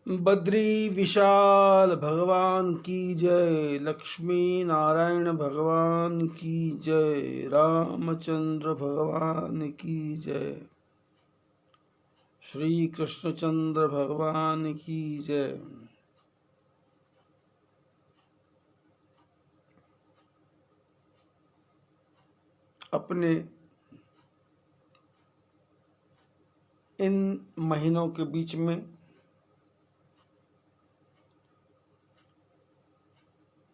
बद्री विशाल भगवान की जय, लक्ष्मी नारायण भगवान की जय, रामचंद्र भगवान की जय, श्री कृष्णचंद्र भगवान की जय। अपने इन महीनों के बीच में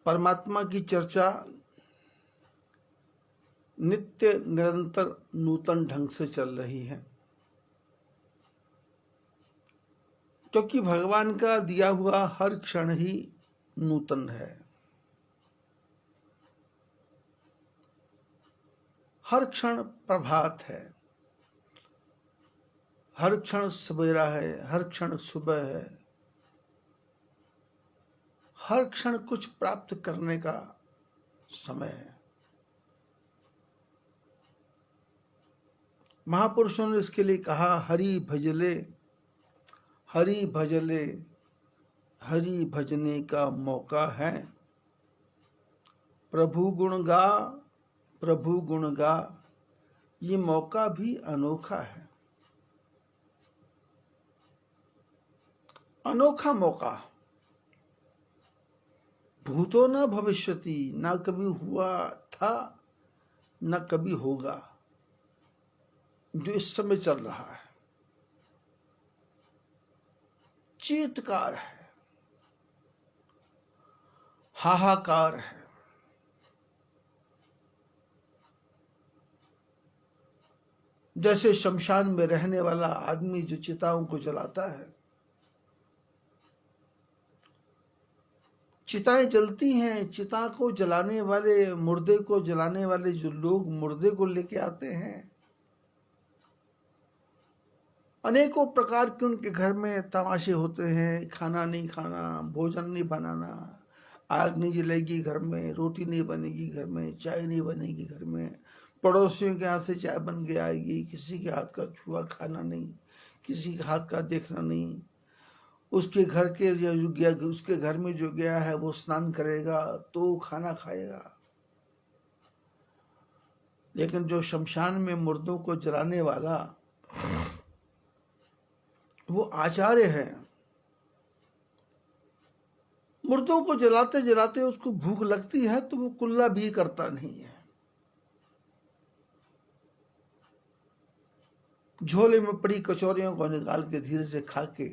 परमात्मा की चर्चा नित्य निरंतर नूतन ढंग से चल रही है, क्योंकि भगवान का दिया हुआ हर क्षण ही नूतन है। हर क्षण प्रभात है, हर क्षण सवेरा है, हर क्षण सुबह है, हर क्षण कुछ प्राप्त करने का समय है। महापुरुषों ने इसके लिए कहा, हरि भजले, हरि भजले, हरि भजने का मौका है, प्रभु गुण गा, प्रभु गुण गा, ये मौका भी अनोखा है। अनोखा मौका, भूतो न भविष्यति, ना कभी हुआ था न कभी होगा, जो इस समय चल रहा है। चीत्कार है, हाहाकार है, जैसे शमशान में रहने वाला आदमी जो चिताओं को जलाता है, चिताएं जलती हैं, चिता को जलाने वाले, मुर्दे को जलाने वाले जो लोग मुर्दे को लेके आते हैं, अनेकों प्रकार के उनके घर में तमाशे होते हैं। खाना नहीं खाना, भोजन नहीं बनाना, आग नहीं जलेगी घर में, रोटी नहीं बनेगी घर में, चाय नहीं बनेगी घर में, पड़ोसियों के हाथ से चाय बन के आएगी, किसी के हाथ का छुआ खाना नहीं, किसी के हाथ का देखना नहीं। उसके घर के जो गया, उसके घर में जो गया है वो स्नान करेगा तो खाना खाएगा। लेकिन जो शमशान में मुर्दों को जलाने वाला वो आचार्य है, मुर्दों को जलाते जलाते उसको भूख लगती है तो वो कुल्ला भी करता नहीं है। झोले में पड़ी कचौरियों को निकाल के धीरे से खा के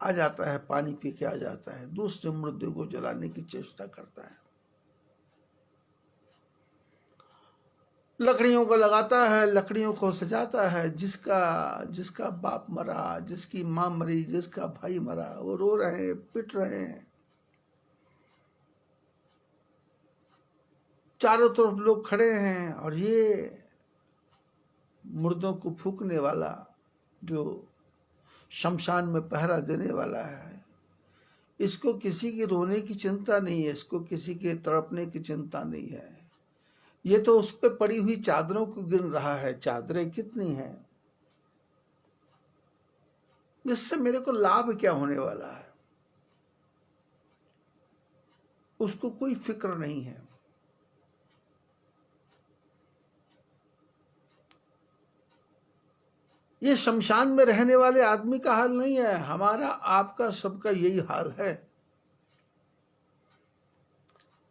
आ जाता है, पानी पी के आ जाता है, दूसरे मुर्दे को जलाने की चेष्टा करता है। लकड़ियों को लगाता है, लकड़ियों को सजाता है। जिसका बाप मरा, जिसकी माँ मरी, जिसका भाई मरा, वो रो रहे हैं, पिट रहे हैं। चारों तरफ लोग खड़े हैं और ये मुर्दों को फूकने वाला जो शमशान में पहरा देने वाला है, इसको किसी की रोने की चिंता नहीं है, इसको किसी के तड़पने की चिंता नहीं है। ये तो उस पे पड़ी हुई चादरों को गिन रहा है, चादरें कितनी हैं, इससे मेरे को लाभ क्या होने वाला है, उसको कोई फिक्र नहीं है। ये शमशान में रहने वाले आदमी का हाल नहीं है, हमारा आपका सबका यही हाल है।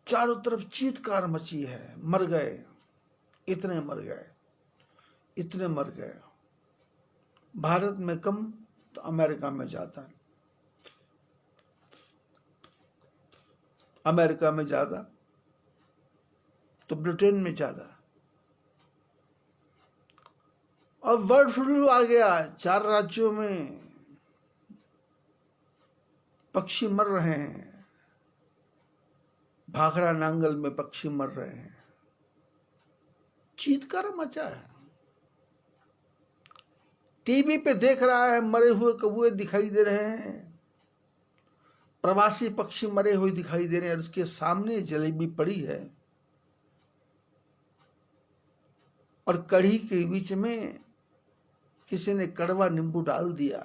चारों तरफ चीत्कार मची है, मर गए, इतने मर गए, इतने मर गए। भारत में कम तो अमेरिका में ज्यादा, अमेरिका में ज्यादा तो ब्रिटेन में ज्यादा। और बर्ड फ्लू आ गया, 4 राज्यों में पक्षी मर रहे हैं, भाखड़ा नांगल में पक्षी मर रहे हैं, चीत्कार मचा है। टीवी पे देख रहा है, मरे हुए कौवे दिखाई दे रहे हैं, प्रवासी पक्षी मरे हुए दिखाई दे रहे हैं, और उसके सामने जलेबी पड़ी है और कढ़ी के बीच में किसी ने कड़वा नींबू डाल दिया,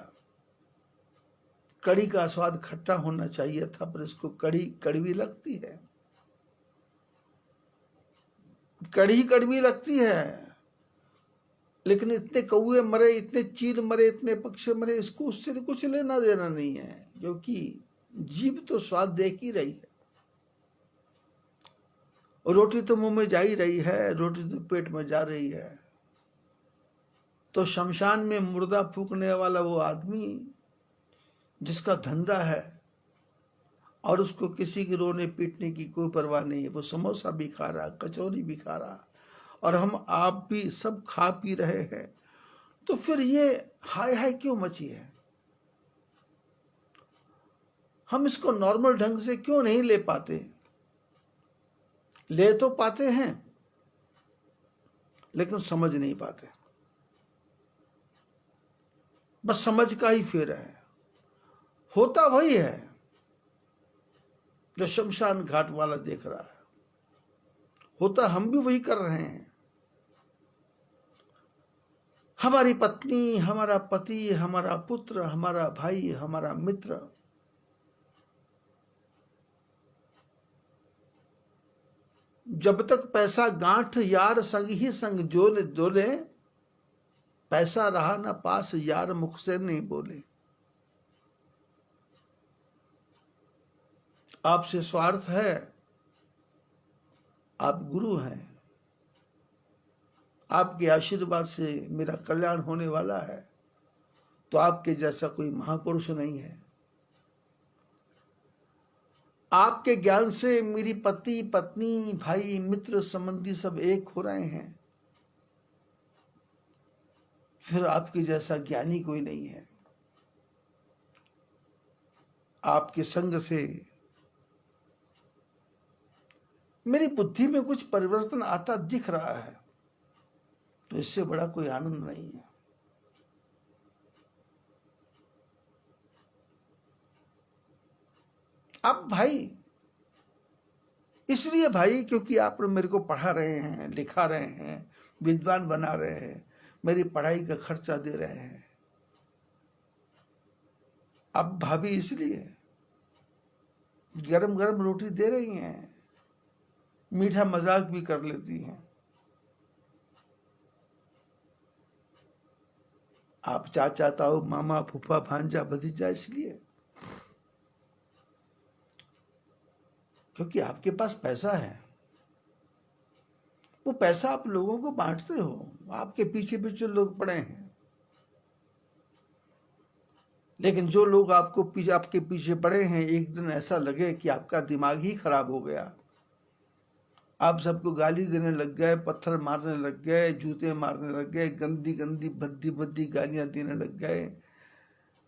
कड़ी का स्वाद खट्टा होना चाहिए था, पर इसको कड़ी कड़वी लगती है, कड़ी कड़वी लगती है। लेकिन इतने कौए मरे, इतने चील मरे, इतने पक्षी मरे, इसको उससे कुछ लेना देना नहीं है, क्योंकि जीभ तो स्वाद देख ही रही है। रोटी तो मुंह में जा ही रही है, रोटी तो पेट में जा रही है। तो शमशान में मुर्दा फूकने वाला वो आदमी जिसका धंधा है और उसको किसी के रोने पीटने की कोई परवाह नहीं है, वो समोसा भी खा रहा, कचौरी भी खा रहा, और हम आप भी सब खा पी रहे हैं, तो फिर ये हाय हाय क्यों मची है? हम इसको नॉर्मल ढंग से क्यों नहीं ले पाते? ले तो पाते हैं लेकिन समझ नहीं पाते, बस समझ का ही फेर है। होता वही है जो शमशान घाट वाला देख रहा है, होता हम भी वही कर रहे हैं। हमारी पत्नी, हमारा पति, हमारा पुत्र, हमारा भाई, हमारा मित्र जब तक पैसा गांठ यार संग ही संग जोले जोले, पैसा रहा ना पास यार मुख से नहीं बोले। आपसे स्वार्थ है, आप गुरु हैं, आपके आशीर्वाद से मेरा कल्याण होने वाला है, तो आपके जैसा कोई महापुरुष नहीं है। आपके ज्ञान से मेरी पति, पत्नी, भाई, मित्र, संबंधी सब एक हो रहे हैं, फिर आपके जैसा ज्ञानी कोई नहीं है। आपके संग से मेरी बुद्धि में कुछ परिवर्तन आता दिख रहा है, तो इससे बड़ा कोई आनंद नहीं है। अब भाई, इसलिए भाई क्योंकि आप मेरे को पढ़ा रहे हैं, लिखा रहे हैं, विद्वान बना रहे हैं, मेरी पढ़ाई का खर्चा दे रहे हैं। अब भाभी इसलिए गरम गरम रोटी दे रही हैं, मीठा मजाक भी कर लेती हैं। आप चाचा, ताऊ, मामा, फूफा, भांजा, भतीजा, इसलिए क्योंकि आपके पास पैसा है। वो पैसा आप लोगों को बांटते हो, आपके पीछे पीछे लोग पड़े हैं, लेकिन जो लोग आपके पीछे पड़े हैं, एक दिन ऐसा लगे कि आपका दिमाग ही खराब हो गया, आप सबको गाली देने लग गए, पत्थर मारने लग गए, जूते मारने लग गए, गंदी गंदी भद्दी भद्दी गालियां देने लग गए,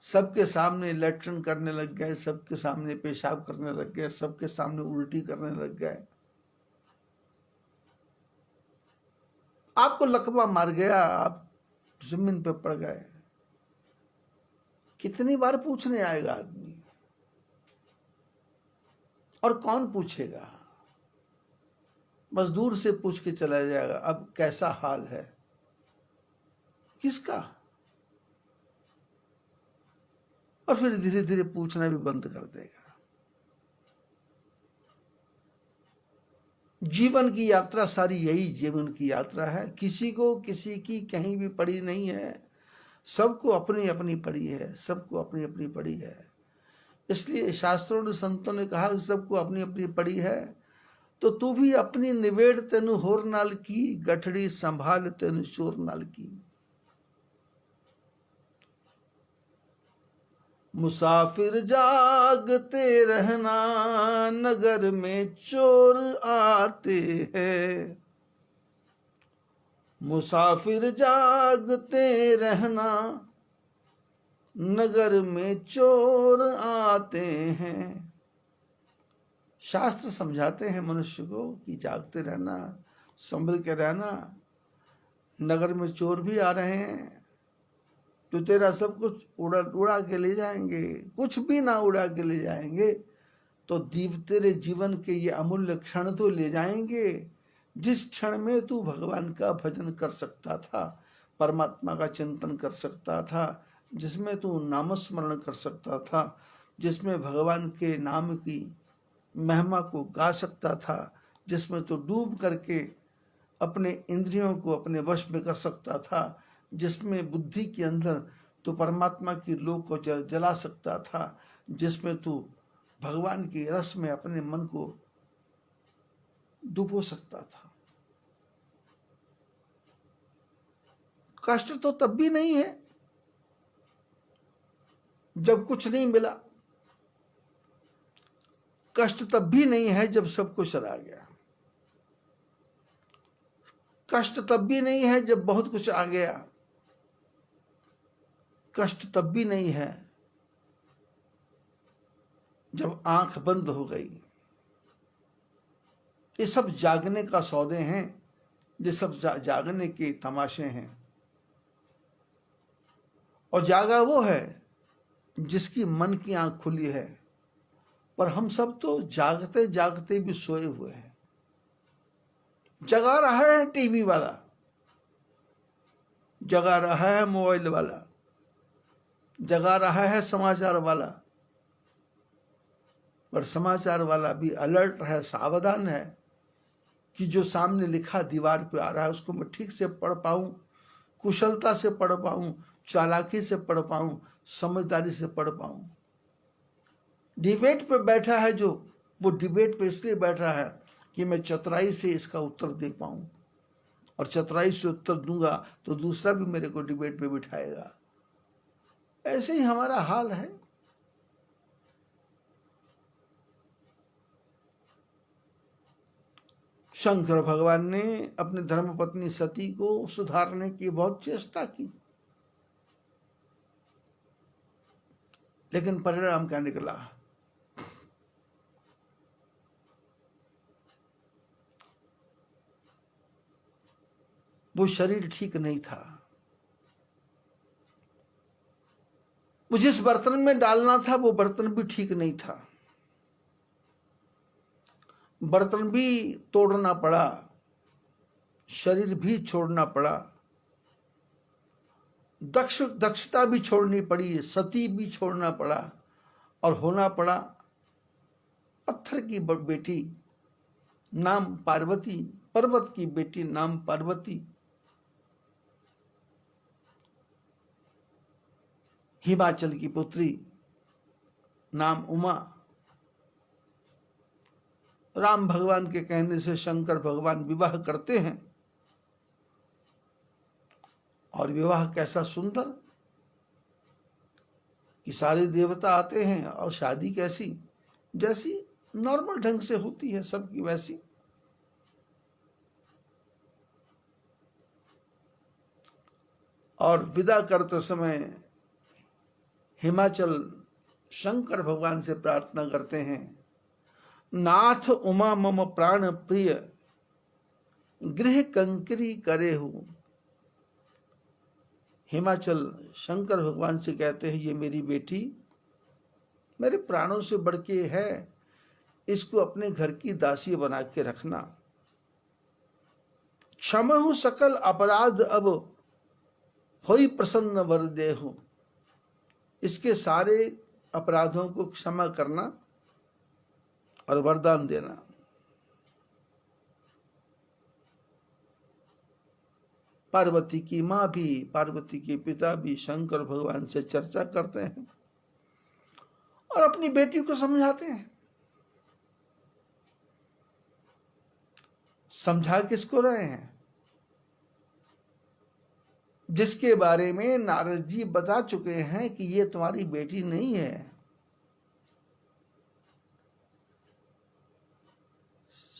सबके सामने लैट्रिन करने लग गए, सबके सामने पेशाब करने लग गए, सबके सामने उल्टी करने लग गए, आपको लकवा मार गया, आप जमीन पे पड़ गए, कितनी बार पूछने आएगा आदमी? और कौन पूछेगा? बस दूर से पूछ के चला जाएगा, अब कैसा हाल है? किसका? और फिर धीरे धीरे पूछना भी बंद कर देगा। जीवन की यात्रा सारी यही जीवन की यात्रा है। किसी को किसी की कहीं भी पड़ी नहीं है, सबको अपनी अपनी पड़ी है, सबको अपनी अपनी पड़ी है। इसलिए शास्त्रों ने, संतों ने कहा कि सबको अपनी अपनी पड़ी है, तो तू भी अपनी निवेड़ तेनु होर नाल की, गठड़ी संभाल तेनु चोर नाल की। मुसाफिर जागते रहना, नगर में चोर आते हैं। मुसाफिर जागते रहना, नगर में चोर आते हैं। शास्त्र समझाते हैं मनुष्य को कि जागते रहना, संभल के रहना, नगर में चोर भी आ रहे हैं, तो तेरा सब कुछ उड़ा के ले जाएंगे, कुछ भी ना उड़ा के ले जाएंगे, तो तेरे जीवन के ये अमूल्य क्षण तो ले जाएंगे, जिस क्षण में तू भगवान का भजन कर सकता था, परमात्मा का चिंतन कर सकता था, जिसमें तू नामस्मरण कर सकता था, जिसमें भगवान के नाम की महिमा को गा सकता था, जिसमें तू डूब करके अपने इंद्रियों को अपने वश में कर सकता था, जिसमें बुद्धि के अंदर तू परमात्मा की लौ को जला सकता था, जिसमें तू भगवान के रस में अपने मन को डुबो सकता था। कष्ट तो तब भी नहीं है जब कुछ नहीं मिला, कष्ट तब भी नहीं है जब सब कुछ चला गया, कष्ट तब भी नहीं है जब बहुत कुछ आ गया, कष्ट तब भी नहीं है जब आंख बंद हो गई। ये सब जागने का सौदे हैं, ये सब जागने के तमाशे हैं। और जागा वो है जिसकी मन की आंख खुली है, पर हम सब तो जागते जागते भी सोए हुए हैं। जगा रहा है टीवी वाला, जगा रहा है मोबाइल वाला, जगा रहा है समाचार वाला, पर समाचार वाला भी अलर्ट है, सावधान है कि जो सामने लिखा दीवार पे आ रहा है उसको मैं ठीक से पढ़ पाऊं, कुशलता से पढ़ पाऊं, चालाकी से पढ़ पाऊं, समझदारी से पढ़ पाऊं। डिबेट पे बैठा है जो, वो डिबेट पे इसलिए बैठा है कि मैं चतुराई से इसका उत्तर दे पाऊं, और चतुराई से उत्तर दूंगा तो दूसरा भी मेरे को डिबेट पे बिठाएगा। ऐसे ही हमारा हाल है। शंकर भगवान ने अपनी धर्मपत्नी सती को सुधारने की बहुत चेष्टा की, लेकिन परिणाम क्या निकला? वो शरीर ठीक नहीं था, वो जिस बर्तन में डालना था वो बर्तन भी ठीक नहीं था, बर्तन भी तोड़ना पड़ा, शरीर भी छोड़ना पड़ा, दक्षता भी छोड़नी पड़ी, सती भी छोड़ना पड़ा, और होना पड़ा पत्थर की बेटी नाम पार्वती, पर्वत की बेटी नाम पार्वती, हिमाचल की पुत्री नाम उमा। राम भगवान के कहने से शंकर भगवान विवाह करते हैं, और विवाह कैसा सुंदर कि सारे देवता आते हैं, और शादी कैसी, जैसी नॉर्मल ढंग से होती है सबकी वैसी। और विदा करते समय हिमाचल शंकर भगवान से प्रार्थना करते हैं, नाथ उमा मम प्राण प्रिय गृह कंकरी करे हूं। हिमाचल शंकर भगवान से कहते हैं, ये मेरी बेटी मेरे प्राणों से बढ़ के है, इसको अपने घर की दासी बना के रखना। क्षमहु सकल अपराध अब होई प्रसन्न वर देहु। इसके सारे अपराधों को क्षमा करना और वरदान देना। पार्वती की मां भी, पार्वती के पिता भी शंकर भगवान से चर्चा करते हैं और अपनी बेटी को समझाते हैं। समझा किसको रहे हैं? जिसके बारे में नारद जी बता चुके हैं कि ये तुम्हारी बेटी नहीं है।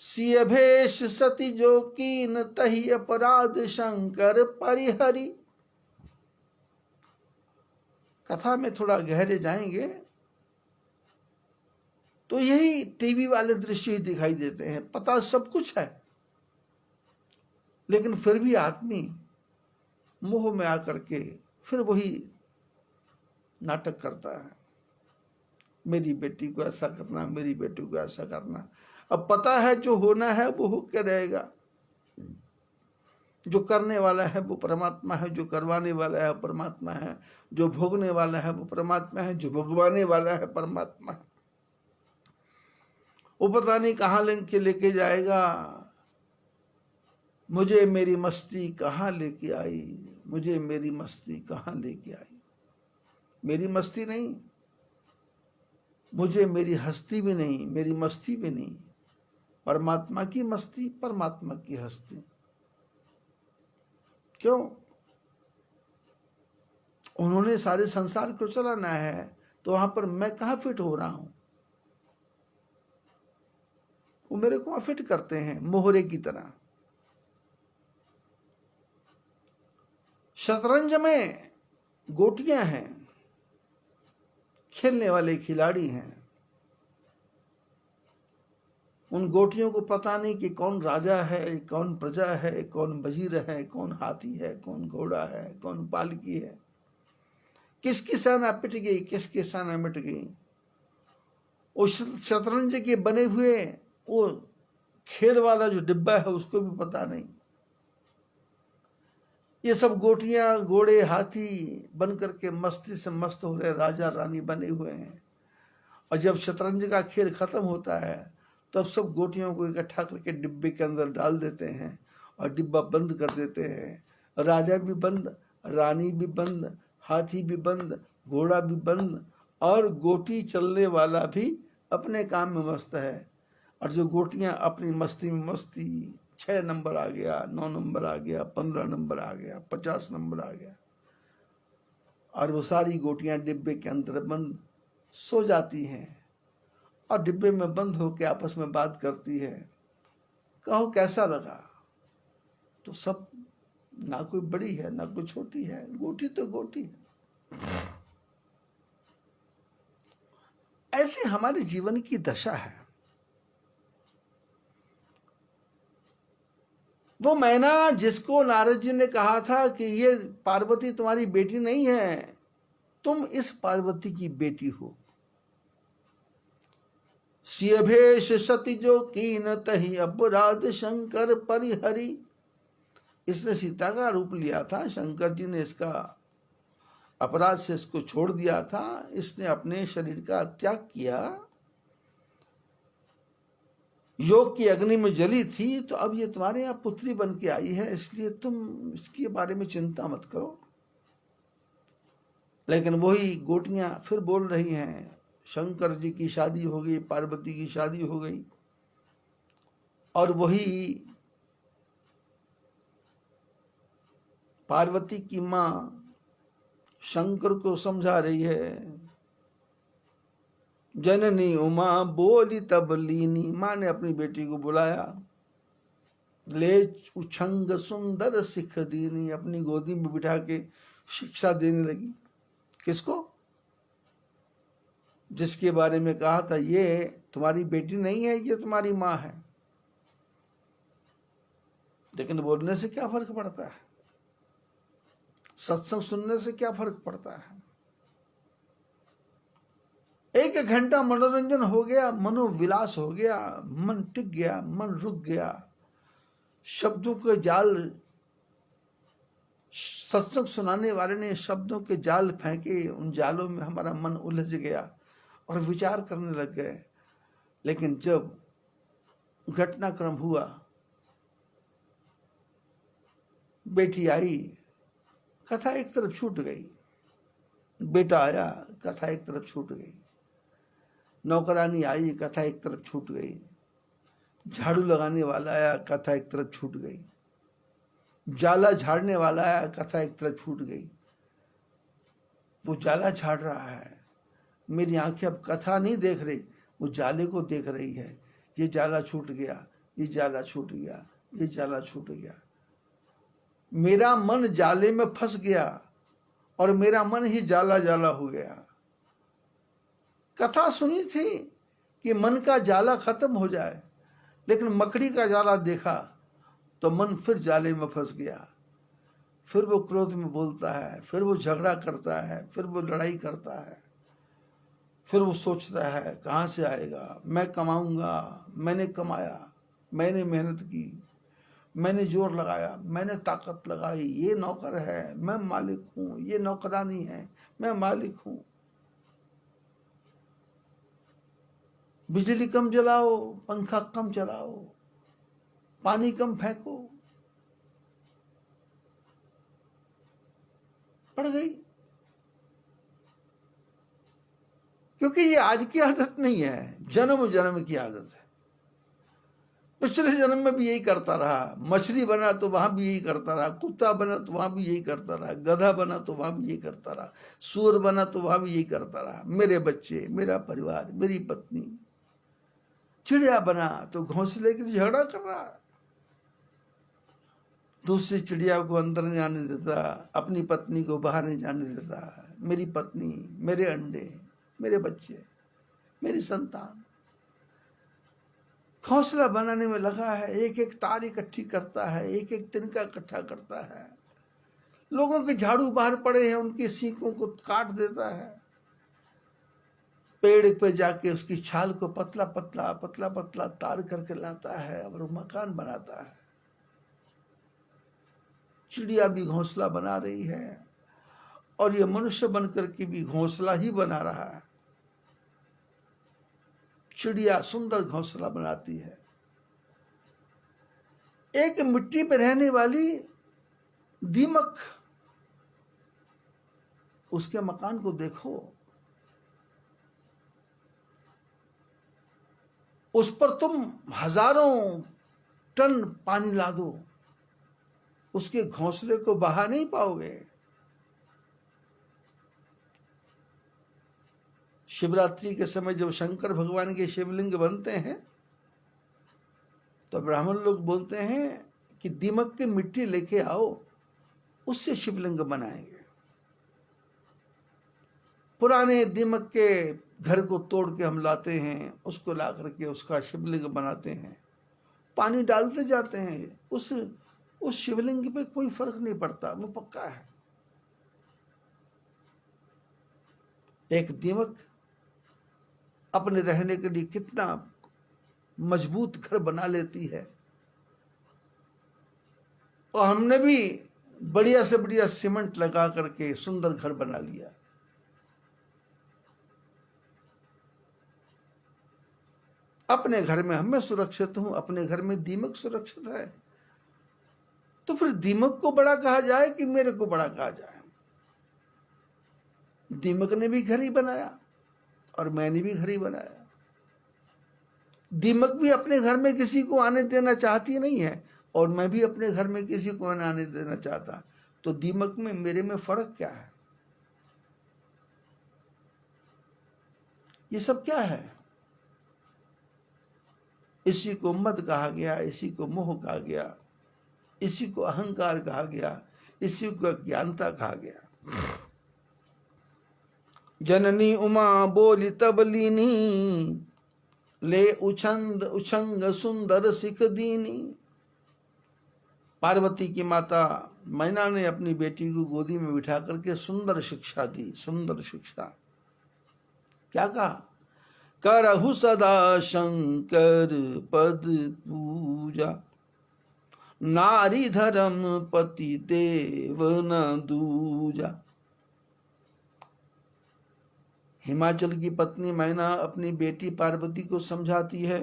सिय भेष सती जो कीन तहि अपराध शंकर परिहरी। कथा में थोड़ा गहरे जाएंगे तो यही टीवी वाले दृश्य ही दिखाई देते हैं। पता सब कुछ है, लेकिन फिर भी आदमी मोह में आकर के फिर वही नाटक करता है, मेरी बेटी को ऐसा करना, मेरी बेटी को ऐसा करना। अब पता है जो होना है वो होकर रहेगा। जो करने वाला है वो परमात्मा है, जो करवाने वाला है परमात्मा है, जो भोगने वाला है वो परमात्मा है, जो भोगवाने वाला है परमात्मा है। वो पता नहीं कहाँ लेके जाएगा। मुझे मेरी मस्ती कहाँ लेके आई, मुझे मेरी मस्ती कहाँ लेके आई। मेरी मस्ती नहीं, मुझे मेरी हस्ती भी नहीं, मेरी मस्ती भी नहीं, परमात्मा की मस्ती, परमात्मा की हस्ती। क्यों? उन्होंने सारे संसार को चलाना है, तो वहां पर मैं कहाँ फिट हो रहा हूं? वो मेरे को फिट करते हैं मोहरे की तरह। शतरंज में गोटियां हैं, खेलने वाले खिलाड़ी हैं। उन गोटियों को पता नहीं कि कौन राजा है, कौन प्रजा है, कौन वजीर है, कौन हाथी है, कौन घोड़ा है, कौन पालकी है, किसकी सेना पिट गई, किसकी सेना मिट गई। उस शतरंज के बने हुए वो खेल वाला जो डिब्बा है उसको भी पता नहीं। ये सब गोटियां, घोड़े, हाथी बन करके मस्ती से मस्त हो रहे, राजा रानी बने हुए हैं। और जब शतरंज का खेल खत्म होता है तब सब गोटियों को इकट्ठा करके डिब्बे के अंदर डाल देते हैं और डिब्बा बंद कर देते हैं। राजा भी बंद, रानी भी बंद, हाथी भी बंद, घोड़ा भी बंद, और गोटी चलने वाला भी अपने काम में मस्त है। और जो गोटियां अपनी मस्ती में मस्ती, 6 नंबर आ गया, 9 नंबर आ गया, 15 नंबर आ गया, 50 नंबर आ गया, और वो सारी गोटियां डिब्बे के अंदर बंद सो जाती हैं और डिब्बे में बंद होकर आपस में बात करती है, कहो कैसा लगा? तो सब, ना कोई बड़ी है ना कोई छोटी है, गोटी तो गोटी है। ऐसे हमारे जीवन की दशा है। वो मैना जिसको नारद जी ने कहा था कि ये पार्वती तुम्हारी बेटी नहीं है, तुम इस पार्वती की बेटी हो। सियभेश सती जो कीन तही अपराध शंकर परिहरी। इसने सीता का रूप लिया था, शंकर जी ने इसका अपराध से इसको छोड़ दिया था, इसने अपने शरीर का त्याग किया, योग की अग्नि में जली थी, तो अब ये तुम्हारे यहाँ पुत्री बन के आई है, इसलिए तुम इसके बारे में चिंता मत करो। लेकिन वही गोटियां फिर बोल रही हैं, शंकर जी की शादी हो गई, पार्वती की शादी हो गई, और वही पार्वती की मां शंकर को समझा रही है। जननी उमा बोली तब लीनी, मां ने अपनी बेटी को बुलाया, ले उछंग सुंदर सिख दीनी, अपनी गोदी में बिठा के शिक्षा देने लगी। किसको? जिसके बारे में कहा था ये तुम्हारी बेटी नहीं है, ये तुम्हारी मां है। लेकिन बोलने से क्या फर्क पड़ता है, सत्संग सुनने से क्या फर्क पड़ता है। 1 घंटा मनोरंजन हो गया, मनोविलास हो गया, मन टिक गया, मन रुक गया, शब्दों के जाल, सत्संग सुनाने वाले ने शब्दों के जाल फेंके, उन जालों में हमारा मन उलझ गया और विचार करने लग गए। लेकिन जब घटनाक्रम हुआ, बेटी आई, कथा एक तरफ छूट गई, बेटा आया, कथा एक तरफ छूट गई, नौकरानी आई, कथा एक तरफ छूट गई, झाड़ू लगाने वाला आया, कथा एक तरफ छूट गई, जाला झाड़ने वाला आया, कथा एक तरफ छूट गई। वो जाला झाड़ रहा है, मेरी आंखें अब कथा नहीं देख रही, वो जाले को देख रही है। ये जाला छूट गया, ये जाला छूट गया, ये जाला छूट गया। मेरा मन जाले में फंस गया और मेरा मन ही जाला जाला हो गया। कथा सुनी थी कि मन का जाला खत्म हो जाए, लेकिन मकड़ी का जाला देखा तो मन फिर जाले में फंस गया। फिर वो क्रोध में बोलता है, फिर वो झगड़ा करता है, फिर वो लड़ाई करता है, फिर वो सोचता है कहाँ से आएगा, मैं कमाऊंगा, मैंने कमाया, मैंने मेहनत की, मैंने जोर लगाया, मैंने ताकत लगाई, ये नौकर है, मैं मालिक हूं, ये नौकरानी है, मैं मालिक हूं। बिजली कम जलाओ, पंखा कम चलाओ, पानी कम फेंको, पड़ गई। क्योंकि ये आज की आदत नहीं है, जन्म जन्म की आदत है। पिछले जन्म में भी यही करता रहा, मछली बना तो वहां भी यही करता रहा, कुत्ता बना तो वहां भी यही करता रहा, गधा बना तो वहां भी यही करता रहा, सूअर बना तो वहां भी यही करता रहा। मेरे बच्चे, मेरा परिवार, मेरी पत्नी। चिड़िया बना तो घोंसले के लिए झगड़ा कर रहा, दूसरी चिड़िया को अंदर नहीं आने देता, अपनी पत्नी को बाहर नहीं जाने देता। मेरी पत्नी, मेरे अंडे, मेरे बच्चे, मेरी संतान। घोंसला बनाने में लगा है, एक एक तार इकट्ठी करता है, एक एक तिनका इकट्ठा करता है। लोगों के झाड़ू बाहर पड़े हैं, उनकी सीखों को काट देता है। पेड़ पे जाके उसकी छाल को पतला पतला पतला पतला तार करके लाता है और मकान बनाता है। चिड़िया भी घोंसला बना रही है और ये मनुष्य बनकर के भी घोंसला ही बना रहा है। चिड़िया सुंदर घोंसला बनाती है। एक मिट्टी में रहने वाली दीमक, उसके मकान को देखो, उस पर तुम हजारों टन पानी ला दो, उसके घोंसले को बहा नहीं पाओगे। शिवरात्रि के समय जब शंकर भगवान के शिवलिंग बनते हैं तो ब्राह्मण लोग बोलते हैं कि दीमक की मिट्टी लेके आओ, उससे शिवलिंग बनाएंगे। पुराने दीमक के घर को तोड़ के हम लाते हैं, उसको ला करके उसका शिवलिंग बनाते हैं, पानी डालते जाते हैं, उस शिवलिंग पे कोई फर्क नहीं पड़ता, वो पक्का है। एक दीमक अपने रहने के लिए कितना मजबूत घर बना लेती है। और हमने भी बढ़िया से बढ़िया सीमेंट लगा करके सुंदर घर बना लिया। अपने घर में मैं सुरक्षित हूं, अपने घर में दीमक सुरक्षित है, तो फिर दीमक को बड़ा कहा जाए कि मेरे को बड़ा कहा जाए? दीमक ने भी घर ही बनाया और मैंने भी घर ही बनाया। दीमक भी अपने घर में किसी को आने देना चाहती नहीं है और मैं भी अपने घर में किसी को आने देना चाहता। तो दीमक में मेरे में फर्क क्या है? ये सब क्या है? इसी को मद कहा गया, इसी को मोह कहा गया, इसी को अहंकार कहा गया, इसी को अज्ञानता कहा गया। जननी उमा बोली तब लीनी, ले उछंद उछंग सुंदर सिख दीनी। पार्वती की माता मैना ने अपनी बेटी को गोदी में बिठा करके सुंदर शिक्षा दी। सुंदर शिक्षा क्या कहा? करहु सदा शंकर पद पूजा, नारी धर्म पति देव न दूजा। हिमाचल की पत्नी मैना अपनी बेटी पार्वती को समझाती है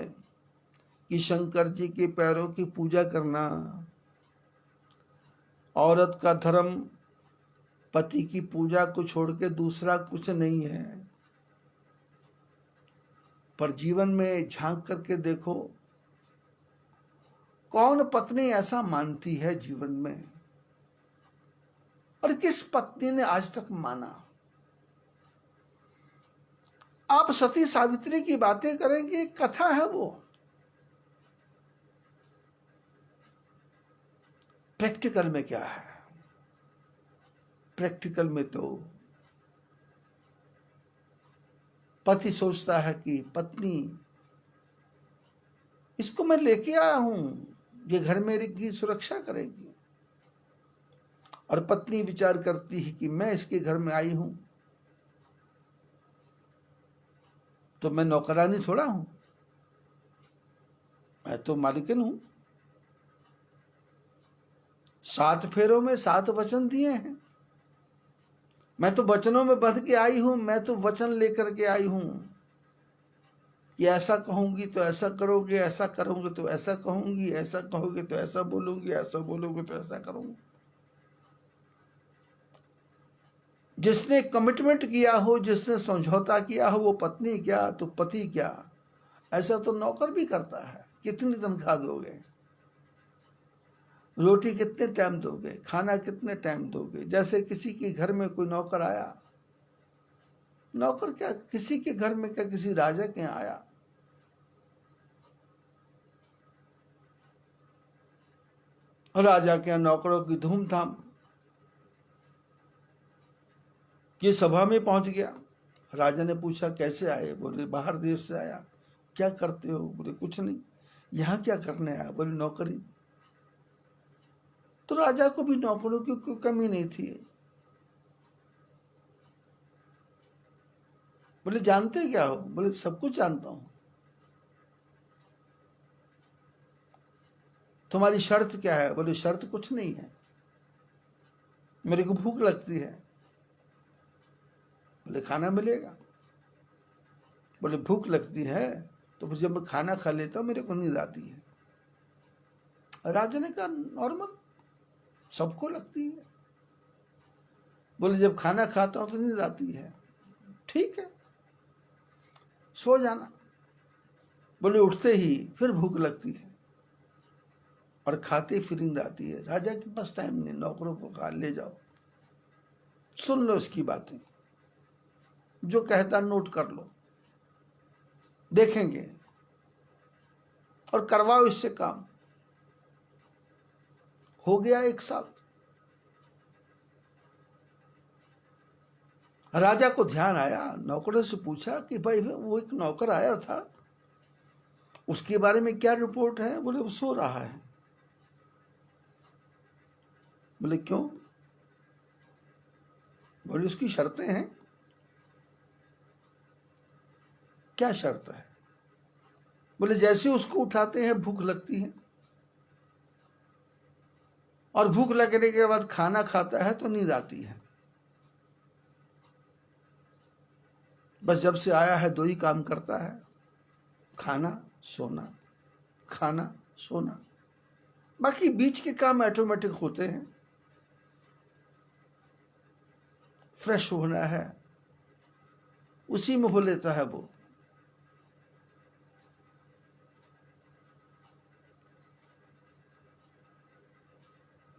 कि शंकर जी के पैरों की पूजा करना, औरत का धर्म पति की पूजा को छोड़ के दूसरा कुछ नहीं है। पर जीवन में झांक करके देखो, कौन पत्नी ऐसा मानती है जीवन में, और किस पत्नी ने आज तक माना? आप सती सावित्री की बातें करेंगे, कथा है वो। प्रैक्टिकल में क्या है? प्रैक्टिकल में तो पति सोचता है कि पत्नी, इसको मैं लेके आया हूं, ये घर मेरे की सुरक्षा करेगी। और पत्नी विचार करती है कि मैं इसके घर में आई हूं तो मैं नौकरानी थोड़ा हूं, मैं तो मालिकिन हूं। 7 फेरों में 7 वचन दिए हैं। मैं तो वचनों में बंध के आई हूं, मैं तो वचन लेकर के आई हूं कि ऐसा कहूंगी तो ऐसा करोगे, ऐसा करोगे तो ऐसा कहूंगी, ऐसा कहोगे तो ऐसा बोलूंगी, ऐसा बोलोगे तो ऐसा करूंगी। जिसने कमिटमेंट किया हो, जिसने समझौता किया हो, वो पत्नी क्या तो पति क्या, ऐसा तो नौकर भी करता है। कितनी तनख्वाह दोगे, रोटी कितने टाइम दोगे, खाना कितने टाइम दोगे। जैसे किसी के घर में कोई नौकर आया, नौकर क्या किसी के घर में क्या किसी राजा के यहाँ आया, राजा के यहाँ नौकरों की धूमधाम, ये सभा में पहुंच गया। राजा ने पूछा कैसे आए, बोले बाहर देश से आया। क्या करते हो, बोले कुछ नहीं। यहाँ क्या करने आया, बोले नौकरी। तो राजा को भी नौकरों की कोई कमी नहीं थी। बोले जानते क्या हो, बोले सब कुछ जानता हूं। तुम्हारी शर्त क्या है, बोले शर्त कुछ नहीं है, मेरे को भूख लगती है। बोले खाना मिलेगा। बोले भूख लगती है तो जब मैं खाना खा लेता हूं मेरे को नींद आती है। राजा ने कहा नॉर्मल, सबको लगती है। बोले जब खाना खाता हूं तो नींद आती है, ठीक है सो जाना। बोले उठते ही फिर भूख लगती है और खाते फिर नींद आती है। राजा के पास टाइम नहीं, नौकरों को कहा ले जाओ, सुन लो इसकी बातें, जो कहता नोट कर लो, देखेंगे और करवाओ इससे काम। हो गया 1 साल। राजा को ध्यान आया, नौकरों से पूछा कि भाई वो एक नौकर आया था, उसके बारे में क्या रिपोर्ट है। बोले वो सो रहा है। बोले क्यों, बोले उसकी शर्तें हैं। क्या शर्त है, बोले जैसे उसको उठाते हैं भूख लगती है और भूख लगने के बाद खाना खाता है तो नींद आती है। बस जब से आया है 2 ही काम करता है, खाना सोना, खाना सोना। बाकी बीच के काम ऑटोमेटिक होते हैं। फ्रेश होना है उसी में हो लेता है वो।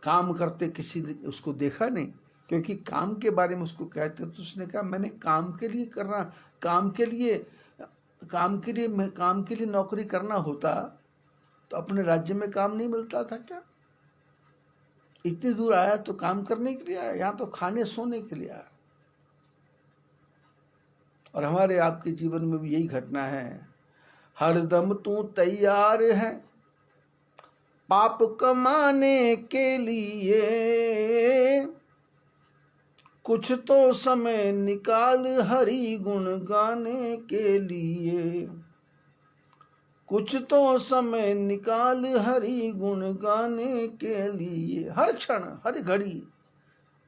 काम करते किसी ने उसको देखा नहीं, क्योंकि काम के बारे में उसको कहते तो उसने कहा मैंने काम के लिए करना, काम के लिए नौकरी करना होता तो अपने राज्य में काम नहीं मिलता था क्या। इतनी दूर आया तो काम करने के लिए आया, यहां तो खाने सोने के लिए आया। और हमारे आपके जीवन में भी यही घटना है। हरदम तू तैयार है पाप कमाने के लिए, कुछ तो समय निकाल हरि गुण गाने के लिए, कुछ तो समय निकाल हरि गुण गाने के लिए। हर क्षण हर घड़ी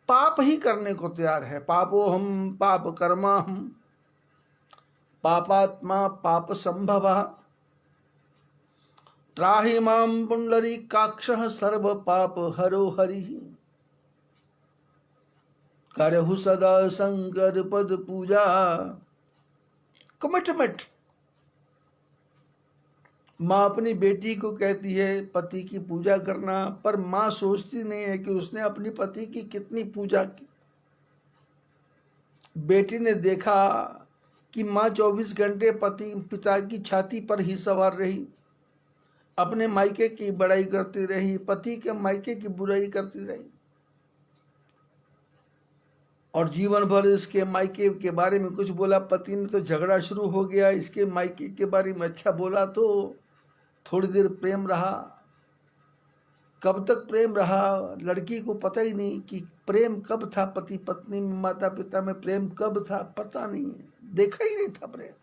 पाप ही करने को तैयार है। पापो हम पाप कर्मा हम, पापात्मा पाप संभवा, त्राहि मां पुंडरीकाक्षः सर्व पाप हरो हरि। करहु सदा शंकर पद पूजा। कमिटमेंट। माँ अपनी बेटी को कहती है पति की पूजा करना, पर माँ सोचती नहीं है कि उसने अपनी पति की कितनी पूजा की। बेटी ने देखा कि माँ 24 घंटे पिता की छाती पर ही सवार रही, अपने मायके की बड़ाई करती रही, पति के मायके की बुराई करती रही, और जीवन भर इसके मायके के बारे में कुछ बोला, पति ने तो झगड़ा शुरू हो गया। इसके मायके के बारे में अच्छा बोला तो थोड़ी देर प्रेम रहा, कब तक प्रेम रहा लड़की को पता ही नहीं कि प्रेम कब था, पति पत्नी में माता पिता में प्रेम कब था पता नहीं, देखा ही नहीं था प्रेम।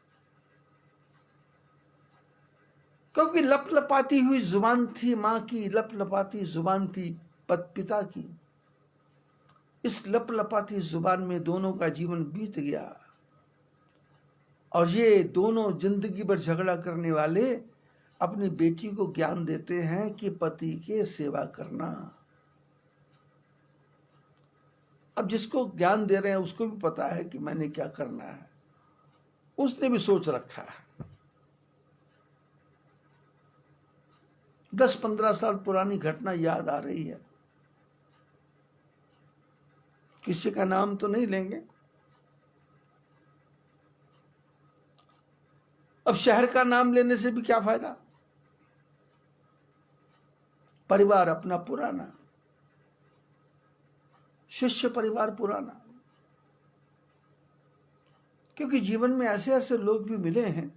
क्योंकि लपलपाती हुई जुबान थी, माँ की लपलपाती जुबान थी। पिता की, इस लपलपाती जुबान में दोनों का जीवन बीत गया। और ये दोनों जिंदगी भर झगड़ा करने वाले अपनी बेटी को ज्ञान देते हैं कि पति के सेवा करना। अब जिसको ज्ञान दे रहे हैं उसको भी पता है कि मैंने क्या करना है, उसने भी सोच रखा है। 10-15 साल पुरानी घटना याद आ रही है, किसी का नाम तो नहीं लेंगे। अब शहर का नाम लेने से भी क्या फायदा, परिवार अपना पुराना, शिष्य परिवार पुराना। क्योंकि जीवन में ऐसे ऐसे लोग भी मिले हैं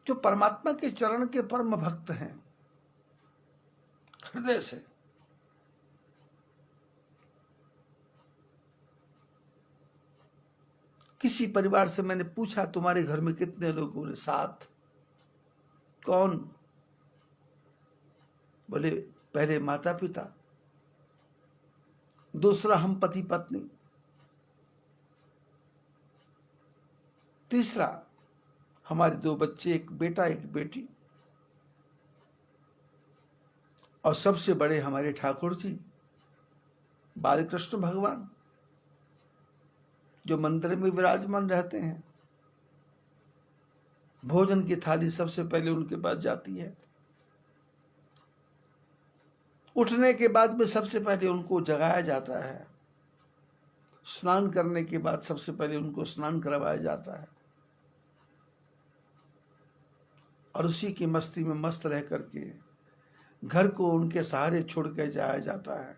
जो परमात्मा के चरण के परम भक्त हैं, हृदय से। किसी परिवार से मैंने पूछा तुम्हारे घर में कितने लोग, बोले 7। कौन? बोले पहले माता पिता, दूसरा हम पति पत्नी, तीसरा हमारे 2 बच्चे, एक बेटा एक बेटी, और सबसे बड़े हमारे ठाकुर जी बालकृष्ण भगवान जो मंदिर में विराजमान रहते हैं। भोजन की थाली सबसे पहले उनके पास जाती है, उठने के बाद में सबसे पहले उनको जगाया जाता है, स्नान करने के बाद सबसे पहले उनको स्नान करवाया जाता है, और उसी की मस्ती में मस्त रह करके घर को उनके सहारे छोड़ के जाया जाता है।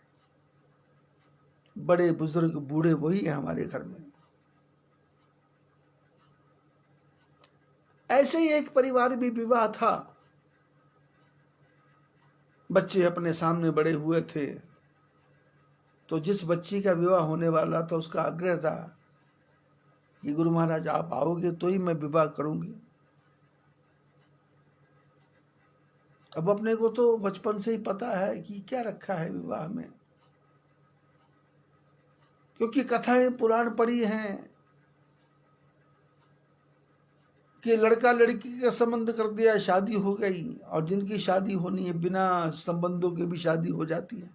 बड़े बुजुर्ग बूढ़े वही है हमारे घर में। ऐसे ही एक परिवार में विवाह था, बच्चे अपने सामने बड़े हुए थे, तो जिस बच्ची का विवाह होने वाला था उसका आग्रह था कि गुरु महाराज आप आओगे तो ही मैं विवाह करूंगी। अब अपने को तो बचपन से ही पता है कि क्या रखा है विवाह में, क्योंकि कथाएं पुराण पढ़ी हैं कि लड़का लड़की का संबंध कर दिया, शादी हो गई, और जिनकी शादी होनी है बिना संबंधों के भी शादी हो जाती है।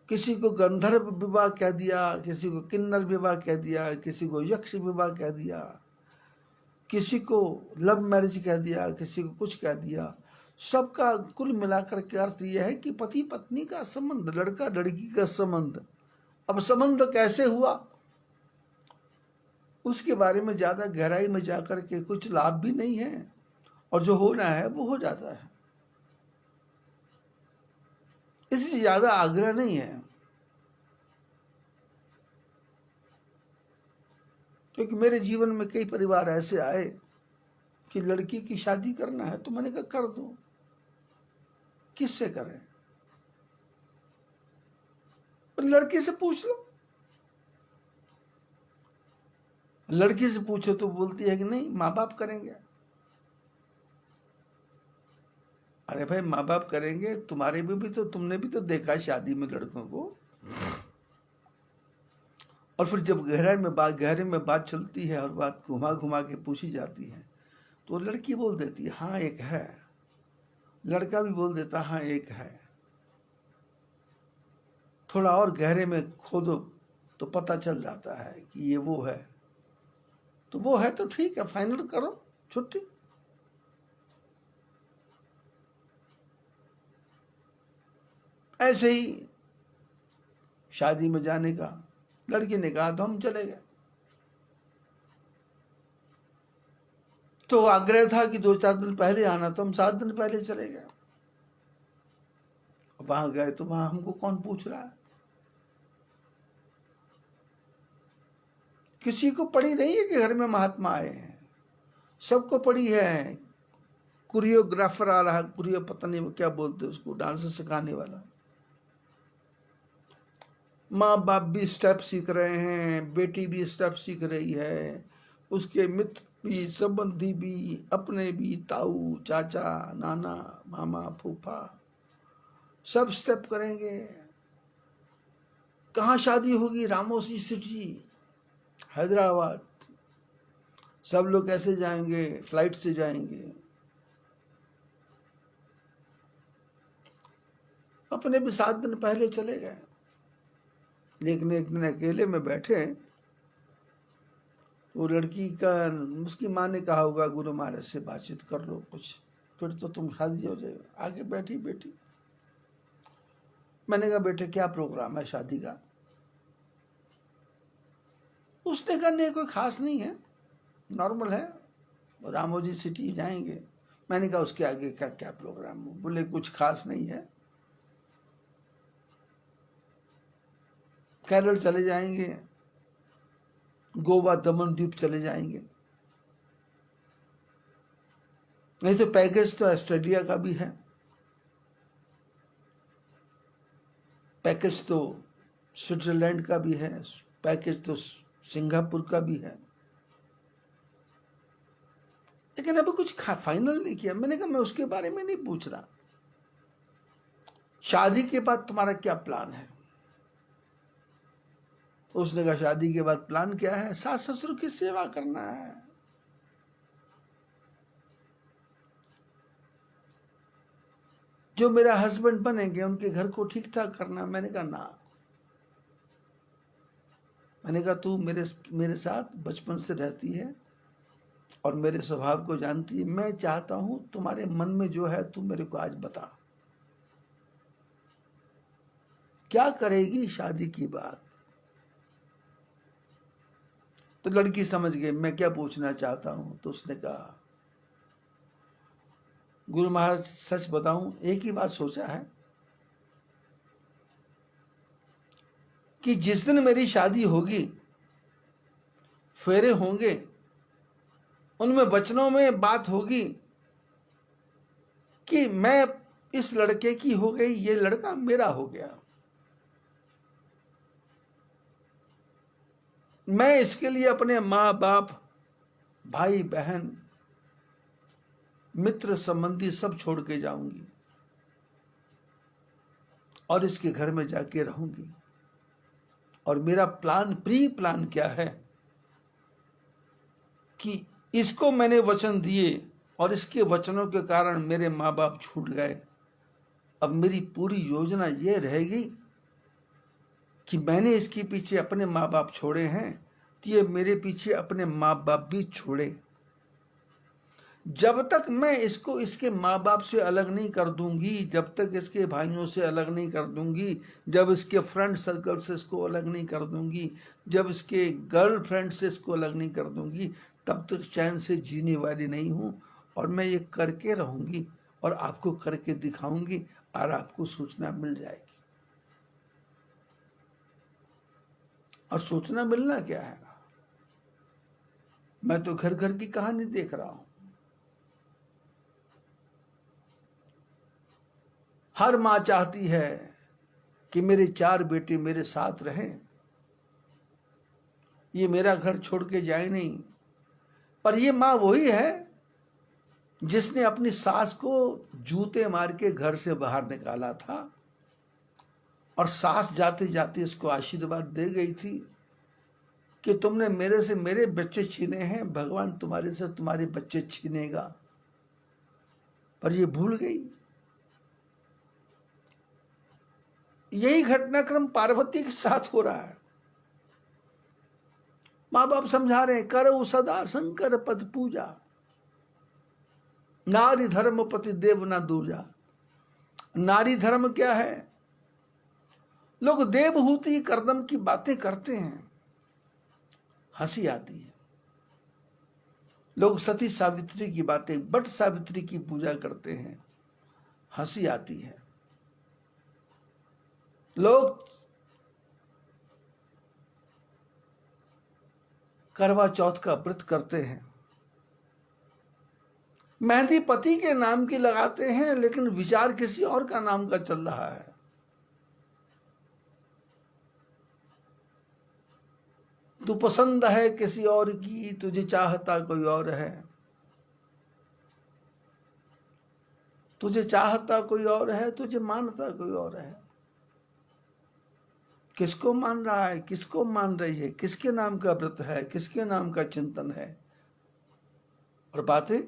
किसी को गंधर्व विवाह कह दिया, किसी को किन्नर विवाह कह दिया, किसी को यक्ष विवाह कह दिया, किसी को लव मैरिज कह दिया, किसी को कुछ कह दिया। सबका कुल मिलाकर के अर्थ यह है कि पति पत्नी का संबंध, लड़का लड़की का संबंध। अब संबंध कैसे हुआ उसके बारे में ज्यादा गहराई में जाकर के कुछ लाभ भी नहीं है, और जो होना है वो हो जाता है, इसलिए ज्यादा आग्रह नहीं है। क्योंकि मेरे जीवन में कई परिवार ऐसे आए कि लड़की की शादी करना है, तो मैंने कहा कर दो, किससे करें? लड़की से पूछ लो। लड़की से पूछो तो बोलती है कि नहीं माँ बाप करेंगे। अरे भाई माँ बाप करेंगे, तुम्हारे भी तो, तुमने भी तो देखा शादी में लड़कों को। और फिर जब गहरे में बात चलती है और बात घुमा घुमा के पूछी जाती है, तो लड़की बोल देती है हाँ एक है, लड़का भी बोल देता हाँ एक है। थोड़ा और गहरे में खोदो तो पता चल जाता है कि ये वो है, तो वो है तो ठीक है, फाइनल करो, छुट्टी। ऐसे ही शादी में जाने का, लड़की ने कहा तो हम चले गए। तो आग्रह था कि 2-4 दिन पहले आना, तो हम 7 दिन पहले चले गए। वहां गए तो वहां हमको कौन पूछ रहा है? किसी को पड़ी नहीं है कि घर में महात्मा आए हैं, सबको पड़ी है। कोरियोग्राफर आ रहा है, कोरियो पता नहीं वो क्या बोलते उसको, डांस सिखाने वाला। माँ बाप भी स्टेप सीख रहे हैं, बेटी भी स्टेप सीख रही है, उसके मित्र भी, संबंधी भी, अपने भी, ताऊ चाचा नाना मामा फूफा सब स्टेप करेंगे। कहाँ शादी होगी? रामोसी सिटी, हैदराबाद। सब लोग कैसे जाएंगे? फ्लाइट से जाएंगे। अपने भी 7 दिन पहले चले गए, लेकिन एक दिन अकेले में बैठे, वो लड़की का, उसकी माँ ने कहा होगा गुरु महाराज से बातचीत कर लो कुछ, फिर तो तुम शादी हो जाएगा। आगे बैठी बेटी, मैंने कहा बेटे क्या प्रोग्राम है शादी का? उसने कहा नहीं कोई खास नहीं है, नॉर्मल है, रामोजी सिटी जाएंगे। मैंने कहा उसके आगे का क्या प्रोग्राम हो? बोले कुछ खास नहीं है, केरल चले जाएंगे, गोवा दमन द्वीप चले जाएंगे, नहीं तो पैकेज तो ऑस्ट्रेलिया का भी है, पैकेज तो स्विट्जरलैंड का भी है, पैकेज तो सिंगापुर का भी है, लेकिन अभी कुछ फाइनल नहीं किया। मैंने कहा मैं उसके बारे में नहीं पूछ रहा, शादी के बाद तुम्हारा क्या प्लान है? उसने कहा शादी के बाद प्लान क्या है? सास ससुर की सेवा करना है। जो मेरा हस्बैंड बनेंगे उनके घर को ठीक ठाक करना। मैंने कहा ना, मैंने कहा तू मेरे साथ बचपन से रहती है और मेरे स्वभाव को जानती है। मैं चाहता हूं तुम्हारे मन में जो है तू मेरे को आज बता, क्या करेगी शादी की बात? तो लड़की समझ गई मैं क्या पूछना चाहता हूं। तो उसने कहा गुरु महाराज सच बताऊं, एक ही बात सोचा है कि जिस दिन मेरी शादी होगी, फेरे होंगे, उनमें वचनों में बात होगी कि मैं इस लड़के की हो गई, ये लड़का मेरा हो गया। मैं इसके लिए अपने माँ बाप, भाई बहन, मित्र संबंधी सब छोड़ के जाऊंगी और इसके घर में जाके रहूंगी। और मेरा प्री प्लान क्या है कि इसको मैंने वचन दिए और इसके वचनों के कारण मेरे माँ बाप छूट गए। अब मेरी पूरी योजना ये रहेगी कि मैंने इसके पीछे अपने माँ बाप छोड़े हैं, तो ये मेरे पीछे अपने माँ बाप भी छोड़े। जब तक मैं इसको इसके माँ बाप से अलग नहीं कर दूंगी, जब तक इसके भाइयों से अलग नहीं कर दूंगी, जब इसके फ्रेंड सर्कल से इसको अलग नहीं कर दूंगी, जब इसके गर्लफ्रेंड से इसको अलग नहीं कर दूंगी, तब तक चैन से जीने वाली नहीं हूं। और मैं ये करके रहूंगी और आपको करके दिखाऊंगी और आपको सूचना मिल जाएगी। और सूचना मिलना क्या है? मैं तो घर घर की कहानी देख रहा हूं। हर मां चाहती है कि मेरे 4 बेटे मेरे साथ रहें, ये मेरा घर छोड़ के जाए नहीं। पर ये मां वही है जिसने अपनी सास को जूते मार के घर से बाहर निकाला था और सास जाते जाते इसको आशीर्वाद दे गई थी कि तुमने मेरे से मेरे बच्चे छीने हैं, भगवान तुम्हारे से तुम्हारे बच्चे छीनेगा। पर ये भूल गई। यही घटनाक्रम पार्वती के साथ हो रहा है। मां बाप समझा रहे हैं, करो सदा शंकर पद पूजा, नारी धर्म पति देव ना दूजा। नारी धर्म क्या है? लोग देवहूति करदम की बातें करते हैं, हंसी आती है। लोग सती सावित्री की बातें, बट सावित्री की पूजा करते हैं, हंसी आती है। लोग करवा चौथ का व्रत करते हैं, मेहंदी पति के नाम की लगाते हैं, लेकिन विचार किसी और का नाम का चल रहा है। तू पसंद है किसी और की, तुझे चाहता कोई और है, तुझे चाहता कोई और है, तुझे मानता कोई और है। किसको मान रहा है, किसको मान रही है, किसके नाम का व्रत है, किसके नाम का चिंतन है। और बातें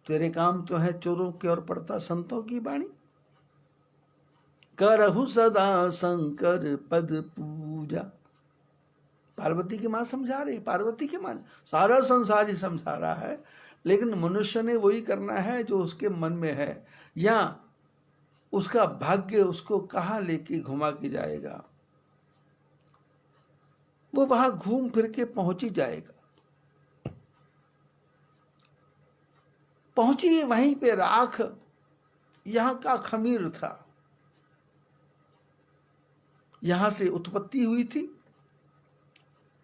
तेरे काम तो है चोरों के और पढ़ता संतों की वाणी। करहु सदा शंकर पद पूजा। पार्वती की मां समझा रही, पार्वती की मां, सारा संसार ही समझा रहा है, लेकिन मनुष्य ने वही करना है जो उसके मन में है, या उसका भाग्य उसको कहाँ लेके घुमा के जाएगा, वो वहां घूम फिर के पहुंच ही जाएगा। पहुंची वहीं पे राख यहां का खमीर था, यहां से उत्पत्ति हुई थी,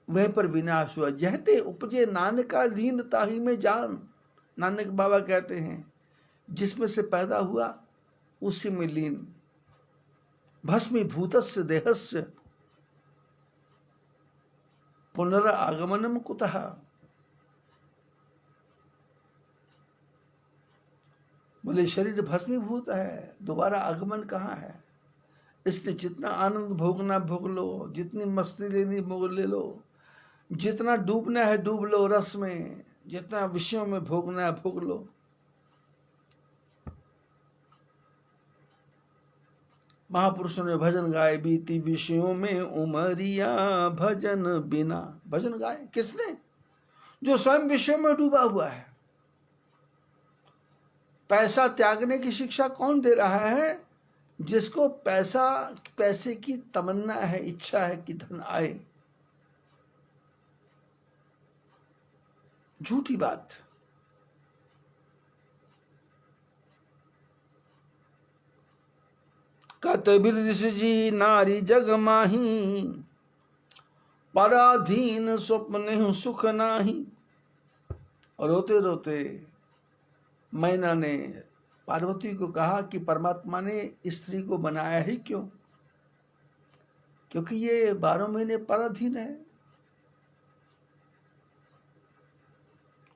वहीं पर विनाश हुआ। जहते उपजे नानका लीन ताही में जान। नानक बाबा कहते हैं जिसमें से पैदा हुआ उसी में लीन। भस्मीभूतस्य देहस्य पुनरागमनम कुतः। बोले शरीर भस्मीभूत है, दोबारा आगमन कहाँ है। इसलिए जितना आनंद भोगना भोग लो, जितनी मस्ती लेनी ले लो, जितना डूबना है डूब लो रस में, जितना विषयों में भोगना है भोग लो। महापुरुषों ने भजन गाए, बीती विषयों में उमरिया भजन बिना। भजन गाए किसने? जो स्वयं विषयों में डूबा हुआ है। पैसा त्यागने की शिक्षा कौन दे रहा है? जिसको पैसे की तमन्ना है, इच्छा है कि धन आए। झूठी बात। कत बिरदिस जी नारी जग माही, पराधीन स्वप्न सुख नाही। और रोते रोते मैना ने पार्वती को कहा कि परमात्मा ने स्त्री को बनाया ही क्यों? क्योंकि ये 12 महीने पराधीन है।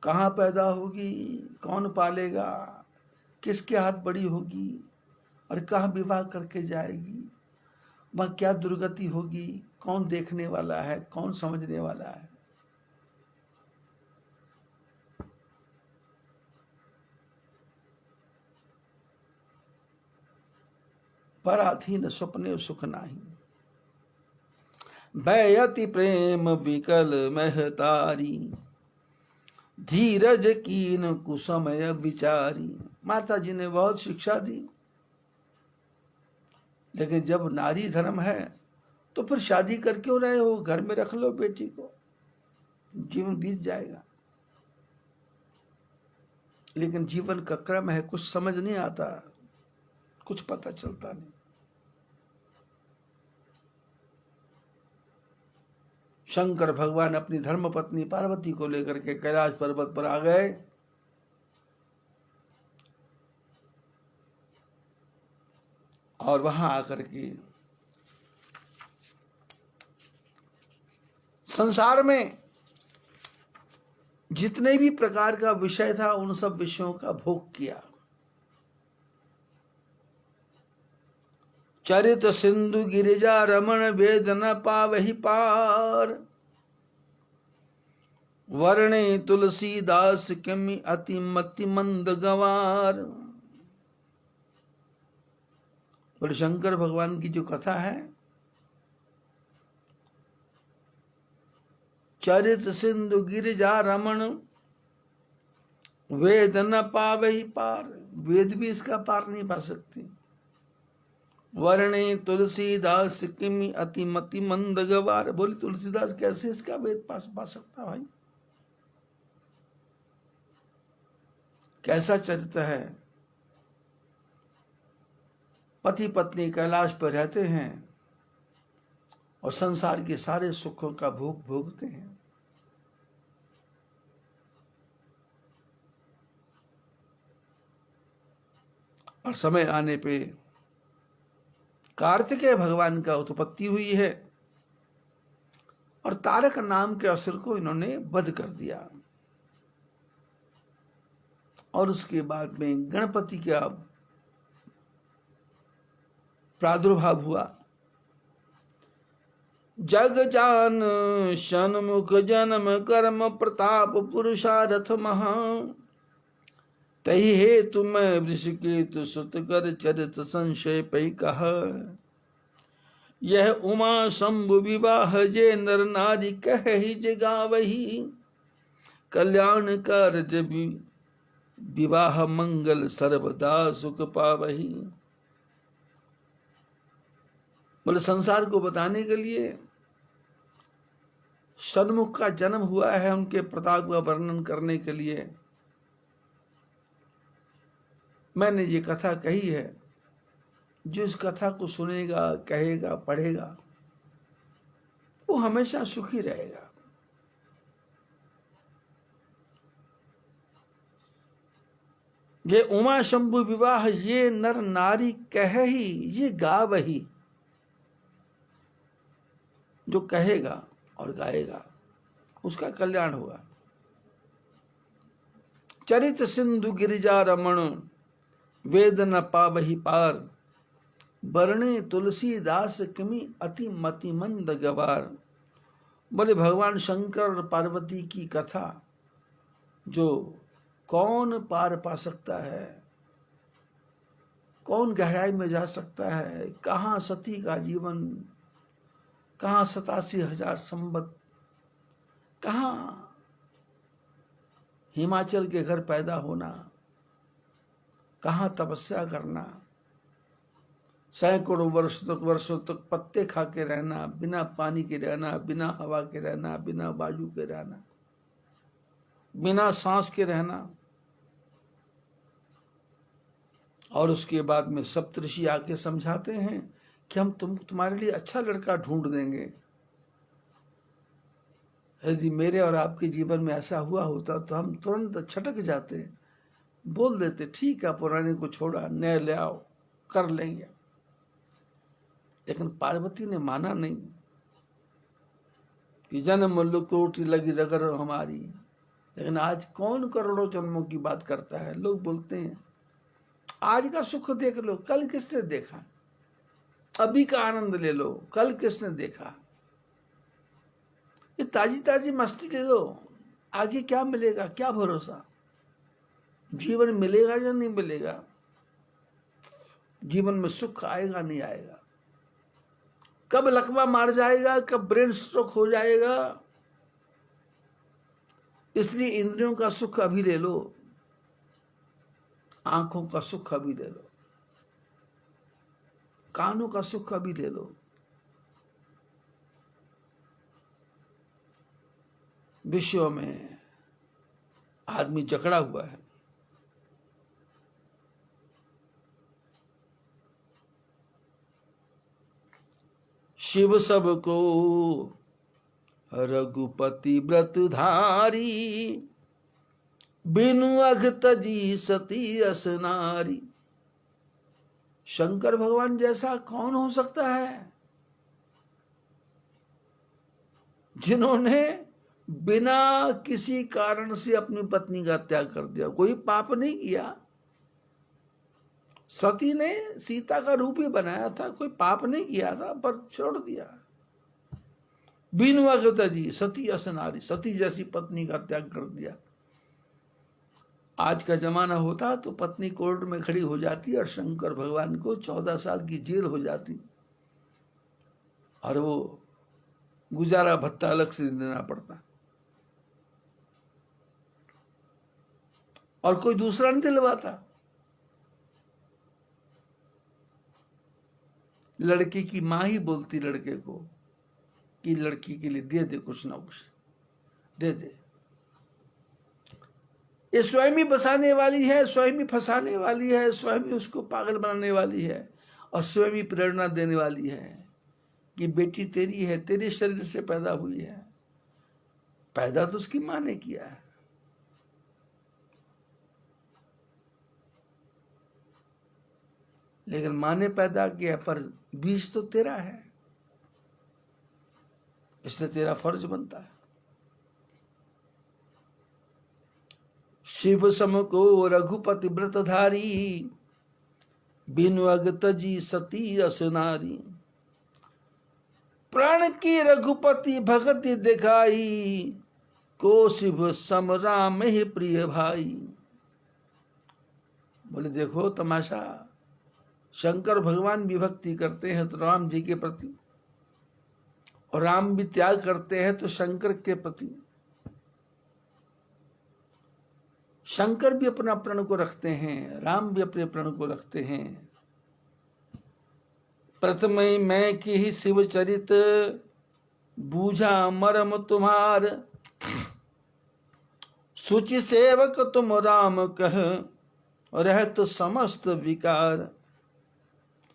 कहाँ पैदा होगी, कौन पालेगा, किसके हाथ बड़ी होगी, और कहाँ विवाह करके जाएगी, वह क्या दुर्गति होगी, कौन देखने वाला है, कौन समझने वाला है। पराधीन स्वप्ने सुख नाही, भयति प्रेम विकल महतारी। धीरज कीन कुसमय विचारी। माता जी ने बहुत शिक्षा दी, लेकिन जब नारी धर्म है तो फिर शादी कर क्यों रहे हो? घर में रख लो बेटी को, जीवन बीत जाएगा। लेकिन जीवन का क्रम है, कुछ समझ नहीं आता, कुछ पता चलता नहीं। शंकर भगवान अपनी धर्म पत्नी पार्वती को लेकर के कैलाश पर्वत पर आ गए। और वहां आकर के संसार में जितने भी प्रकार का विषय था उन सब विषयों का भोग किया। चरित सिंधु गिरिजा रमण वेद न पावहि पार। वर्णे तुलसीदास किमि अति मति मंद गवार। और शंकर भगवान की जो कथा है, चरित सिंधु गिरिजा रमण वेद न पावहि पार। वेद भी इसका पार नहीं पा सकती। वर्णे तुलसीदास किमि अति मति मंद गवार। बोली तुलसीदास कैसे इसका वेद पा सकता भाई? कैसा चरित्र है। पति पत्नी कैलाश पर रहते हैं और संसार के सारे सुखों का भोग भोगते हैं। और समय आने पे कार्तिकेय भगवान का उत्पत्ति हुई है और तारक नाम के असुर को इन्होंने वध कर दिया। और उसके बाद में गणपति का प्रादुर्भाव हुआ। जग जान षण्मुख जन्म कर्म प्रताप पुरुषारथ महा, तही हेतु मैं वृषकेतु सुत कर चरित संशय पै कह। यह उमा शंभु विवाह जे नर नारी कहि जगावही, कल्याण कार्य विवाह मंगल सर्वदा सुख पावही। बोले संसार को बताने के लिए सन्मुख का जन्म हुआ है, उनके प्रताप का वर्णन करने के लिए मैंने ये कथा कही है। जो इस कथा को सुनेगा, कहेगा, पढ़ेगा, वो हमेशा सुखी रहेगा। ये उमा शंभु विवाह ये नर नारी कह ही ये गावही, जो कहेगा और गाएगा उसका कल्याण होगा। चरित सिंधु गिरिजा रमण वेद न पावही पार, बरणे तुलसीदास किमि अति मति मंद गवार। बोले भगवान शंकर और पार्वती की कथा जो कौन पार पा सकता है, कौन गहराई में जा सकता है। कहाँ सती का जीवन, कहाँ 87,000 संवत, कहाँ हिमाचल के घर पैदा होना, कहाँ तपस्या करना, सैकड़ों वर्षों तक पत्ते खा के रहना, बिना पानी के रहना, बिना हवा के रहना, बिना वायु के रहना, बिना सांस के रहना। और उसके बाद में सप्तऋषि आके समझाते हैं कि हम तुम्हारे लिए अच्छा लड़का ढूंढ देंगे। यदि मेरे और आपके जीवन में ऐसा हुआ होता तो हम तुरंत छटक जाते, बोल देते ठीक है पुराने को छोड़ा, नए ले आओ, कर लेंगे। लेकिन पार्वती ने माना नहीं कि जन्म लुकोटी लगी रगर हमारी। लेकिन आज कौन करोड़ों जन्मों की बात करता है। लोग बोलते हैं आज का सुख देख लो, कल किसने देखा। अभी का आनंद ले लो, कल किसने देखा। ये ताजी ताजी मस्ती ले लो, आगे क्या मिलेगा, क्या भरोसा। जीवन मिलेगा या नहीं मिलेगा, जीवन में सुख आएगा नहीं आएगा, कब लकवा मार जाएगा, कब ब्रेन स्ट्रोक हो जाएगा। इसलिए इंद्रियों का सुख अभी ले लो, आंखों का सुख अभी ले लो, कानों का सुख अभी ले लो। विषयों में आदमी जकड़ा हुआ है। शिव सबको रघुपति व्रत धारी, बिनु अघ तजी सती असनारी। शंकर भगवान जैसा कौन हो सकता है जिन्होंने बिना किसी कारण से अपनी पत्नी का त्याग कर दिया। कोई पाप नहीं किया, सती ने सीता का रूप ही बनाया था, कोई पाप नहीं किया था, पर छोड़ दिया। बिनु अघ तजी सती असनारी, सती जैसी पत्नी का त्याग कर दिया। आज का जमाना होता तो पत्नी कोर्ट में खड़ी हो जाती और शंकर भगवान को 14 साल की जेल हो जाती और वो गुजारा भत्ता अलग से देना पड़ता और कोई दूसरा नहीं दिलवाता। लड़के की मां ही बोलती लड़के को कि लड़की के लिए दे दे कुछ ना कुछ, दे दे। ये स्वयं ही बसाने वाली है, स्वयं ही फंसाने वाली है, स्वयं ही उसको पागल बनाने वाली है और स्वयं ही प्रेरणा देने वाली है कि बेटी तेरी है, तेरे शरीर से पैदा हुई है। पैदा तो उसकी मां ने किया है। लेकिन मां ने पैदा किया पर बीज तो तेरा है। इसलिए तेरा फर्ज बनता है। शिव सम को रघुपति व्रतधारी, बिनु अग तजी सती असनारी। प्राण की रघुपति भगति दिखाई, को शिव सम राम ही प्रिय भाई। बोले देखो तमाशा, शंकर भगवान भी भक्ति करते हैं तो राम जी के प्रति, और राम भी त्याग करते हैं तो शंकर के प्रति। शंकर भी अपना प्रण को रखते हैं, राम भी अपने प्रण को रखते हैं। प्रथम मैं की ही शिव चरित, बूझा मरम तुम्हार। सूचि सेवक तुम राम कह, रहत समस्त विकार।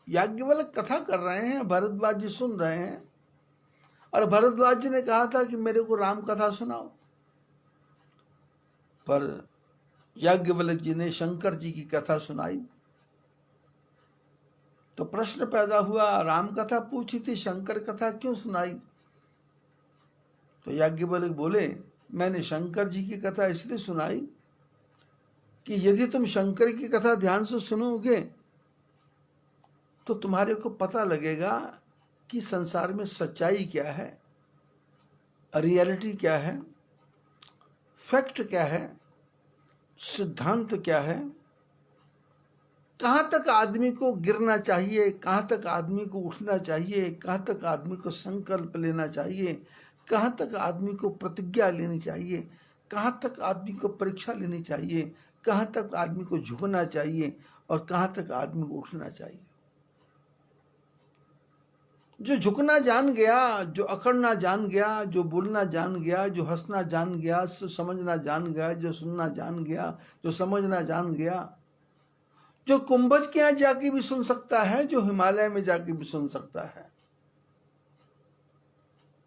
याज्ञवल्क्य कथा कर रहे हैं, भरद्वाज जी सुन रहे हैं, और भरद्वाज जी ने कहा था कि मेरे को राम कथा सुनाओ, पर याज्ञवल्क्य जी ने शंकर जी की कथा सुनाई। तो प्रश्न पैदा हुआ, राम कथा पूछी थी, शंकर कथा क्यों सुनाई? तो याज्ञवल्क्य बोले, मैंने शंकर जी की कथा इसलिए सुनाई कि यदि तुम शंकर की कथा ध्यान से सुनोगे तो तुम्हारे को पता लगेगा कि संसार में सच्चाई क्या है, रियलिटी क्या है, फैक्ट क्या है, सिद्धांत क्या है, कहाँ तक आदमी को गिरना चाहिए, कहाँ तक आदमी को उठना चाहिए, कहाँ तक आदमी को संकल्प लेना चाहिए, कहाँ तक आदमी को प्रतिज्ञा लेनी चाहिए, कहाँ तक आदमी को परीक्षा लेनी चाहिए, कहाँ तक आदमी को झुकना चाहिए, और कहाँ तक आदमी को उठना चाहिए। जो झुकना जान गया, जो अकड़ना जान गया, जो बोलना जान गया, जो हंसना जान गया, समझना जान गया, जो सुनना जान गया, जो समझना जान गया, जो कुंभज के यहाँ जाके भी सुन सकता है, जो हिमालय में जाके भी सुन सकता है,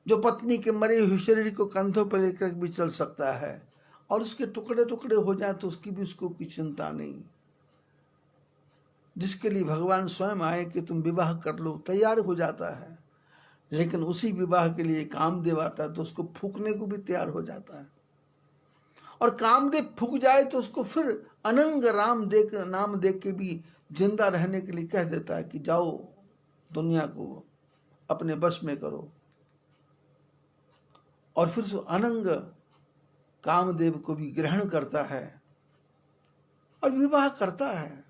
जो पत्नी के मरे हुए शरीर को कंधों पर लेकर भी चल सकता है, और उसके टुकड़े टुकड़े हो जाए तो उसकी भी उसको कोई चिंता नहीं, जिसके लिए भगवान स्वयं आए कि तुम विवाह कर लो, तैयार हो जाता है। लेकिन उसी विवाह के लिए कामदेव आता है तो उसको फूकने को भी तैयार हो जाता है, और कामदेव फूक जाए तो उसको फिर अनंग नाम देख के भी जिंदा रहने के लिए कह देता है कि जाओ दुनिया को अपने वश में करो, और फिर सो अनंग कामदेव को भी ग्रहण करता है और विवाह करता है।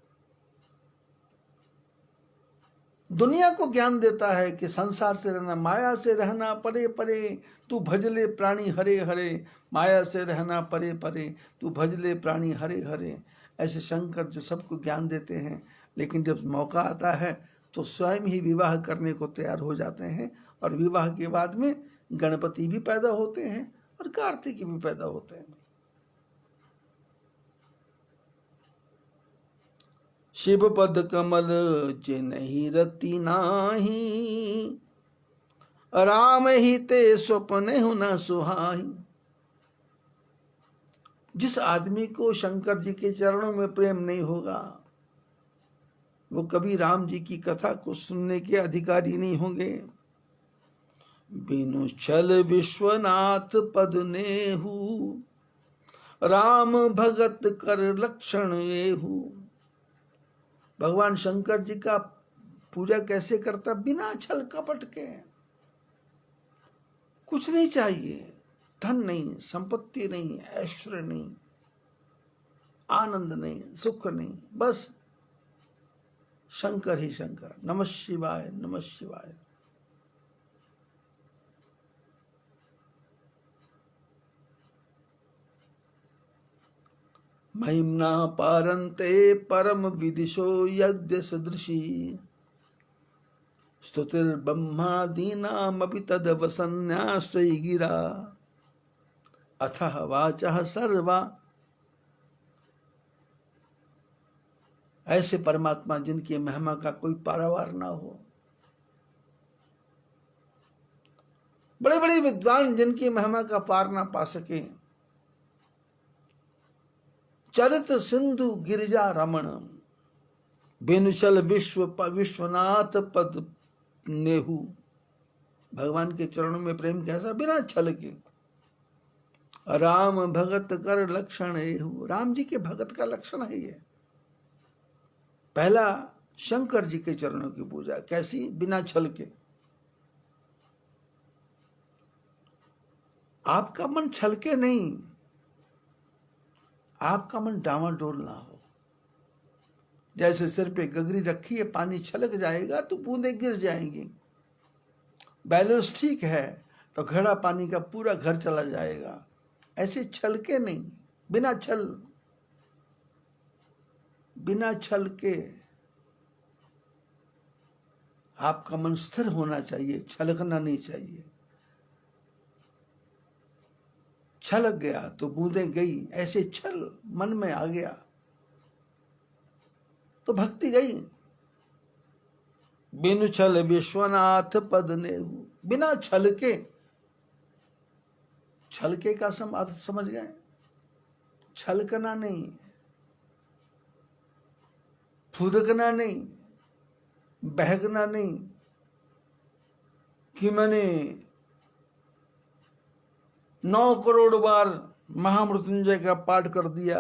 दुनिया को ज्ञान देता है कि संसार से रहना, माया से रहना परे परे, तू भजले प्राणी हरे हरे। माया से रहना परे परे, तू भजले प्राणी हरे हरे। ऐसे शंकर जो सबको ज्ञान देते हैं, लेकिन जब मौका आता है तो स्वयं ही विवाह करने को तैयार हो जाते हैं, और विवाह के बाद में गणपति भी पैदा होते हैं और कार्तिक भी पैदा होते हैं। शिव पद कमल जिन्हि रति नाही, राम ही ते स्वप्न न सुहाई। जिस आदमी को शंकर जी के चरणों में प्रेम नहीं होगा, वो कभी राम जी की कथा को सुनने के अधिकारी नहीं होंगे। बिनु छल विश्वनाथ पद नेहु, राम भगत कर लक्षण एहु। भगवान शंकर जी का पूजा कैसे करता? बिना छल कपट के। कुछ नहीं चाहिए, धन नहीं, संपत्ति नहीं, ऐश्वर्य नहीं, आनंद नहीं, सुख नहीं, बस शंकर ही शंकर। नमः शिवाय, नमः शिवाय। महिम्ना पारन्ते परम विदिशो यद्य सदृशी, स्तुतिर्ब्रह्मादीनामपि तदवसन्याश्रयी गिरा। अथः वाचः सर्वा। ऐसे परमात्मा जिनकी महिमा का कोई पारावार ना हो, बड़े बड़े विद्वान जिनकी महिमा का पार ना पा सके। चरित सिंधु गिरिजा रमण, बिनुचल विश्वनाथ पद नेहु। भगवान के चरणों में प्रेम कैसा? बिना छल के। राम भगत कर लक्षण एहु, राम जी के भगत का लक्षण है ये। पहला शंकर जी के चरणों की पूजा कैसी? बिना छल के। आपका मन छल के नहीं, आपका मन डामाडोल ना हो। जैसे सिर पे गगरी रखी है, पानी छलक जाएगा तो बूंदें गिर जाएंगी। बैलेंस ठीक है तो घड़ा पानी का पूरा घर चला जाएगा। ऐसे छल के नहीं, बिना छल, बिना छल के। आपका मन स्थिर होना चाहिए, छलकना नहीं चाहिए। छलक गया तो बूंदें गई, ऐसे छल मन में आ गया तो भक्ति गई। बिनु छल विश्वनाथ पद ने, बिना छल के। छलके का अर्थ समझ गए? छलकना नहीं, फुदकना नहीं, बहकना नहीं कि मैंने 9 करोड़ बार महामृत्युंजय का पाठ कर दिया।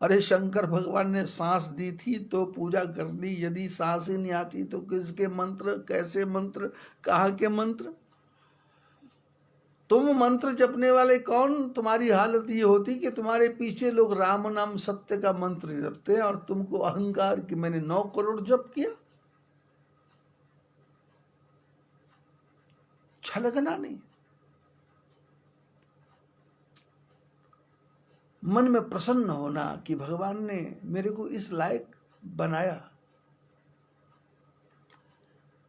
अरे शंकर भगवान ने सांस दी थी तो पूजा कर दी, यदि सांस ही नहीं आती तो किसके मंत्र, कैसे मंत्र, कहाँ के मंत्र? तुम मंत्र जपने वाले कौन? तुम्हारी हालत ये होती कि तुम्हारे पीछे लोग राम नाम सत्य का मंत्र जपते हैं और तुमको अहंकार कि मैंने 9 करोड़ जप किया। छलकना नहीं, मन में प्रसन्न होना कि भगवान ने मेरे को इस लायक बनाया।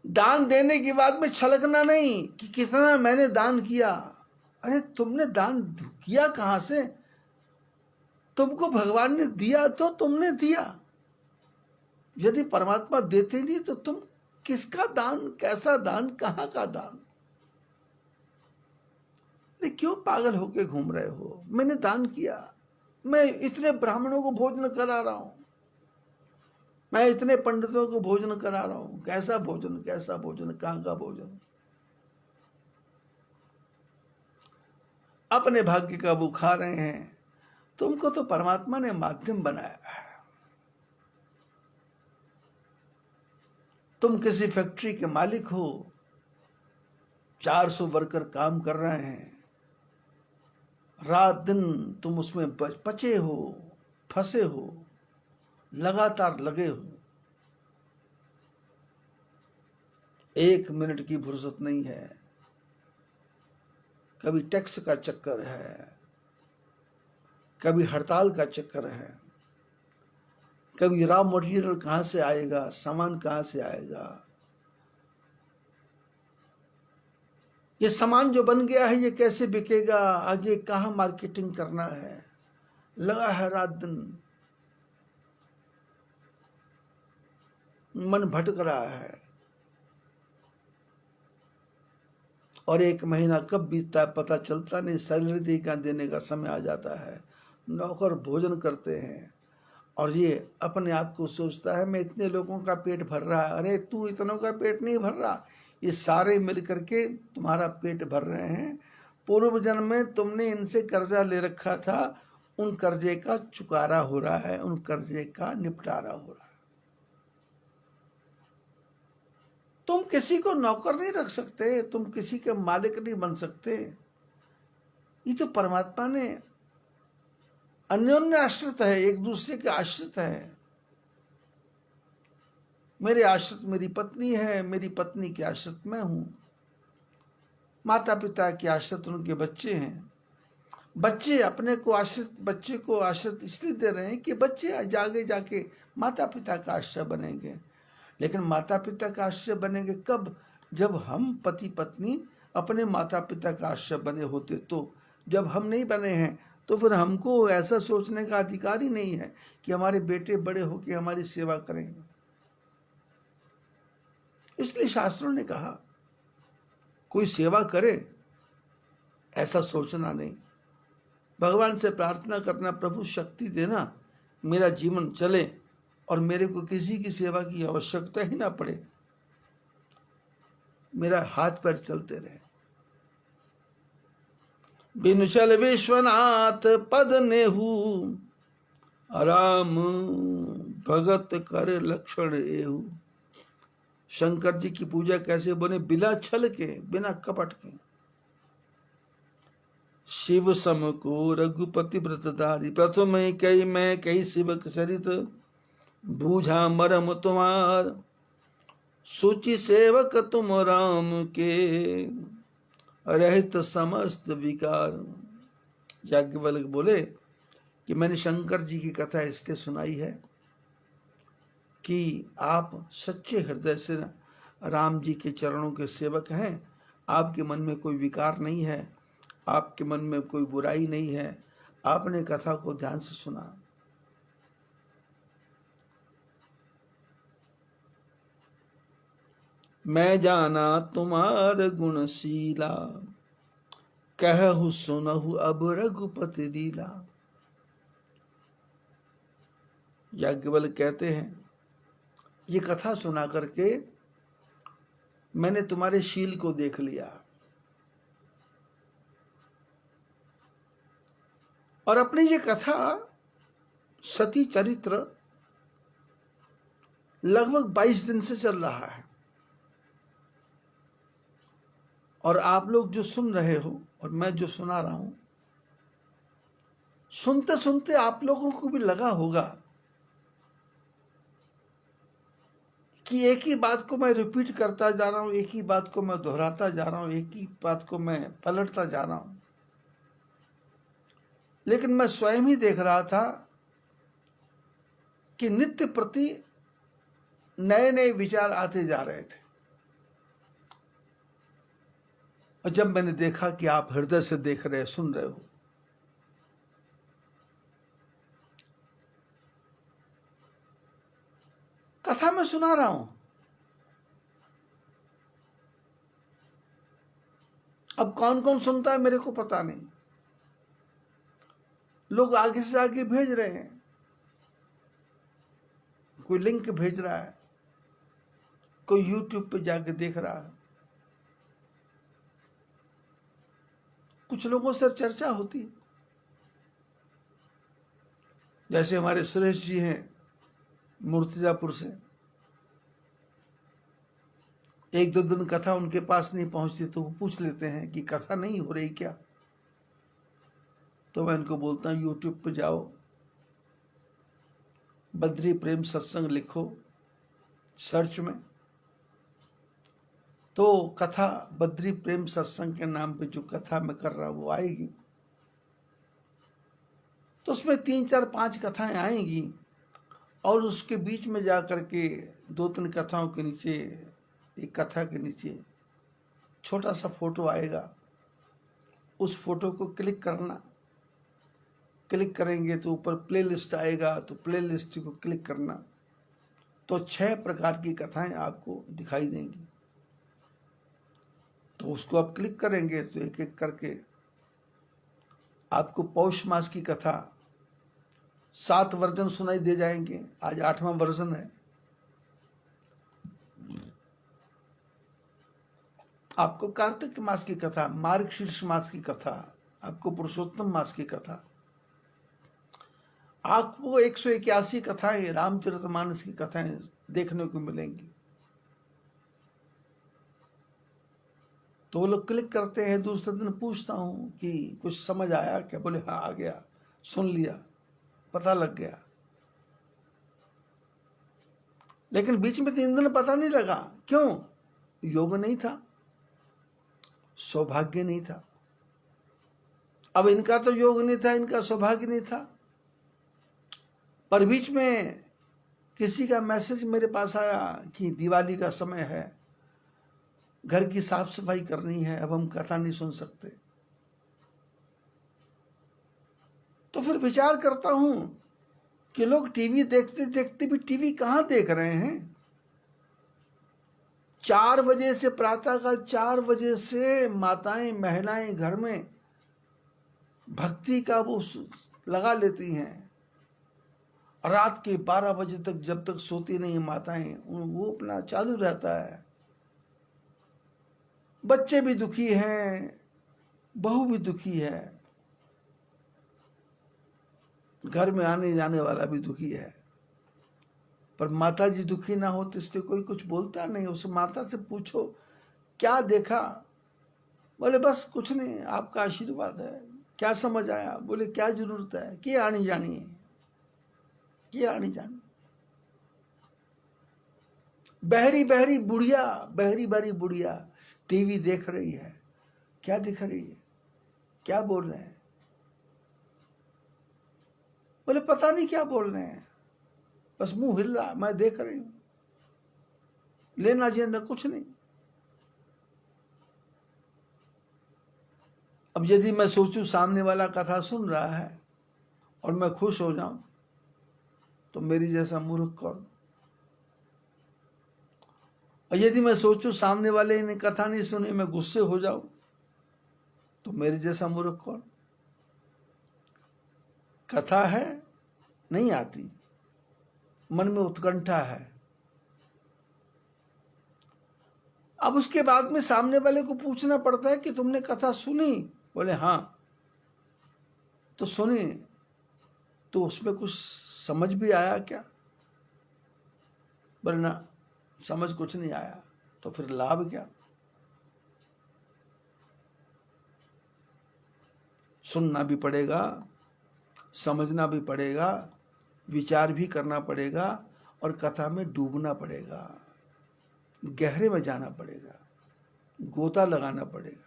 दान देने के बाद में छलकना नहीं कि कितना मैंने दान किया। अरे तुमने दान किया कहां से? तुमको भगवान ने दिया तो तुमने दिया। यदि परमात्मा देते नहीं तो तुम किसका दान, कैसा दान, कहां का दान? नहीं, क्यों पागल होके घूम रहे हो? मैंने दान किया, मैं इतने ब्राह्मणों को भोजन करा रहा हूं, मैं इतने पंडितों को भोजन करा रहा हूं। कैसा भोजन, कैसा भोजन, कहां का भोजन? अपने भाग्य का वो खा रहे हैं। तुमको तो परमात्मा ने माध्यम बनाया है। तुम किसी फैक्ट्री के मालिक हो, 400 वर्कर काम कर रहे हैं, रात दिन तुम उसमें पचे हो, फंसे हो, लगातार लगे हो। 1 मिनट की फुर्सत नहीं है। कभी टैक्स का चक्कर है, कभी हड़ताल का चक्कर है, कभी रॉ मटेरियल कहां से आएगा, सामान कहां से आएगा, ये सामान जो बन गया है ये कैसे बिकेगा, आगे कहां मार्केटिंग करना है, लगा है रात दिन। मन भटक रहा है और 1 महीना कब बीतता है पता चलता नहीं। सैलरी देने का समय आ जाता है, नौकर भोजन करते हैं और ये अपने आप को सोचता है मैं इतने लोगों का पेट भर रहा है। अरे तू इतनों का पेट नहीं भर रहा, ये सारे मिल करके तुम्हारा पेट भर रहे हैं। पूर्व जन्म में तुमने इनसे कर्जा ले रखा था, उन कर्जे का चुकारा हो रहा है, उन कर्जे का निपटारा हो रहा है। तुम किसी को नौकर नहीं रख सकते, तुम किसी के मालिक नहीं बन सकते। ये तो परमात्मा ने अन्योन्य आश्रित है, एक दूसरे के आश्रित है। मेरे आश्रित मेरी पत्नी है, मेरी पत्नी के आश्रित मैं हूं, माता पिता के आश्रित उनके बच्चे हैं। बच्चे अपने को आश्रित, बच्चे को आश्रित इसलिए दे रहे हैं कि बच्चे जागे जाके माता पिता का आश्रय बनेंगे। लेकिन माता पिता का आश्रय बनेंगे कब? जब हम पति पत्नी अपने माता पिता का आश्रय बने होते। तो जब हम नहीं बने हैं तो फिर हमको ऐसा सोचने का अधिकार ही नहीं है कि हमारे बेटे बड़े होकर हमारी सेवा करेंगे। इसलिए शास्त्रों ने कहा कोई सेवा करे ऐसा सोचना नहीं। भगवान से प्रार्थना करना, प्रभु शक्ति देना, मेरा जीवन चले और मेरे को किसी की सेवा की आवश्यकता ही ना पड़े। मेरा हाथ पैर चलते रहे। बिनु चल विश्वनाथ पद नेहू, राम भगत कर लक्षण एहू। शंकर जी की पूजा कैसे बने? बिना छल के, बिना कपट के। शिव सम को रघुपति व्रतधारी, प्रथम कई मैं कई शिव चरित, बूझा मरम तुम्हार, सूचि सेवक तुम राम के, रहित समस्त विकार। याज्ञवल्क्य बोले कि मैंने शंकर जी की कथा इसलिए सुनाई है कि आप सच्चे हृदय से राम जी के चरणों के सेवक हैं। आपके मन में कोई विकार नहीं है, आपके मन में कोई बुराई नहीं है। आपने कथा को ध्यान से सुना। मैं जाना तुम्हार गुणशीला, कहु सुनहु अब रघुपति लीला। याज्ञवल्क्य कहते हैं, ये कथा सुना करके मैंने तुम्हारे शील को देख लिया और अपनी ये कथा सती चरित्र लगभग 22 दिन से चल रहा है और आप लोग जो सुन रहे हो और मैं जो सुना रहा हूं, सुनते सुनते आप लोगों को भी लगा होगा कि एक ही बात को मैं रिपीट करता जा रहा हूं, एक ही बात को मैं दोहराता जा रहा हूं, एक ही बात को मैं पलटता जा रहा हूं। लेकिन मैं स्वयं ही देख रहा था कि नित्य प्रति नए नए विचार आते जा रहे थे। और जब मैंने देखा कि आप हृदय से देख रहे, सुन रहे हो, कथा मैं सुना रहा हूं। अब कौन कौन सुनता है मेरे को पता नहीं। लोग आगे से आगे भेज रहे हैं, कोई लिंक भेज रहा है, कोई YouTube पे जाके देख रहा है, कुछ लोगों से चर्चा होती है। जैसे हमारे सुरेश जी हैं मूर्तिजापुर से, एक दो दिन कथा उनके पास नहीं पहुंचती तो वो पूछ लेते हैं कि कथा नहीं हो रही क्या। तो मैं उनको बोलता हूँ YouTube पे जाओ, बद्री प्रेम सत्संग लिखो सर्च में, तो कथा बद्री प्रेम सत्संग के नाम पे जो कथा मैं कर रहा हूं वो आएगी। तो उसमें 3 4 5 कथाएं आएंगी और उसके बीच में जा करके 2-3 कथाओं के नीचे, एक कथा के नीचे छोटा सा फोटो आएगा। उस फोटो को क्लिक करना, क्लिक करेंगे तो ऊपर प्लेलिस्ट आएगा, तो प्लेलिस्ट को क्लिक करना, तो 6 प्रकार की कथाएं आपको दिखाई देंगी। तो उसको आप क्लिक करेंगे तो एक एक करके आपको पौष मास की कथा 7 वर्जन सुनाई दे जाएंगे। आज 8वां वर्जन है। आपको कार्तिक मास की कथा, मार्गशीर्ष मास की कथा, आपको पुरुषोत्तम मास की कथा, आपको 181 कथाएं रामचरितमानस की कथाएं देखने को मिलेंगी। तो वो लोग क्लिक करते हैं। दूसरे दिन पूछता हूं कि कुछ समझ आया क्या? बोले हाँ आ गया, सुन लिया, पता लग गया। लेकिन बीच में 3 दिन पता नहीं लगा। क्यों? योग नहीं था, सौभाग्य नहीं था। अब इनका तो योग नहीं था, इनका सौभाग्य नहीं था, पर बीच में किसी का मैसेज मेरे पास आया कि दिवाली का समय है, घर की साफ सफाई करनी है, अब हम कथा नहीं सुन सकते। तो फिर विचार करता हूं कि लोग टीवी देखते देखते भी टीवी कहां देख रहे हैं। 4 बजे से, प्रातःकाल 4 बजे से माताएं महिलाएं घर में भक्ति का वो लगा लेती हैं। रात के 12 बजे तक जब तक सोती नहीं माताएं, वो अपना चालू रहता है। बच्चे भी दुखी हैं, बहू भी दुखी है, घर में आने जाने वाला भी दुखी है। पर माता जी दुखी ना हो तो इसलिए कोई कुछ बोलता नहीं। उस माता से पूछो क्या देखा? बोले बस कुछ नहीं, आपका आशीर्वाद है। क्या समझ आया? बोले क्या जरूरत है, क्या आनी जानी है, क्या आनी जानी। बहरी बहरी बुढ़िया, बहरी बहरी बुढ़िया टीवी देख रही है। क्या दिख रही है, क्या बोल रहे हैं? बोले पता नहीं क्या बोल रहे हैं, बस मुंह हिल रहा, मैं देख रही हूं, लेना देना कुछ नहीं। अब यदि मैं सोचूं सामने वाला कथा सुन रहा है और मैं खुश हो जाऊं तो मेरी जैसा मूर्ख कौन? और यदि मैं सोचूं सामने वाले ने कथा नहीं सुनी, मैं गुस्से हो जाऊं तो मेरे जैसा मूर्ख कौन? कथा है, नहीं आती, मन में उत्कंठा है। अब उसके बाद में सामने वाले को पूछना पड़ता है कि तुमने कथा सुनी? बोले हाँ। तो सुनी तो उसमें कुछ समझ भी आया क्या? बोले ना, समझ कुछ नहीं आया। तो फिर लाभ क्या? सुनना भी पड़ेगा, समझना भी पड़ेगा, विचार भी करना पड़ेगा और कथा में डूबना पड़ेगा, गहरे में जाना पड़ेगा, गोता लगाना पड़ेगा।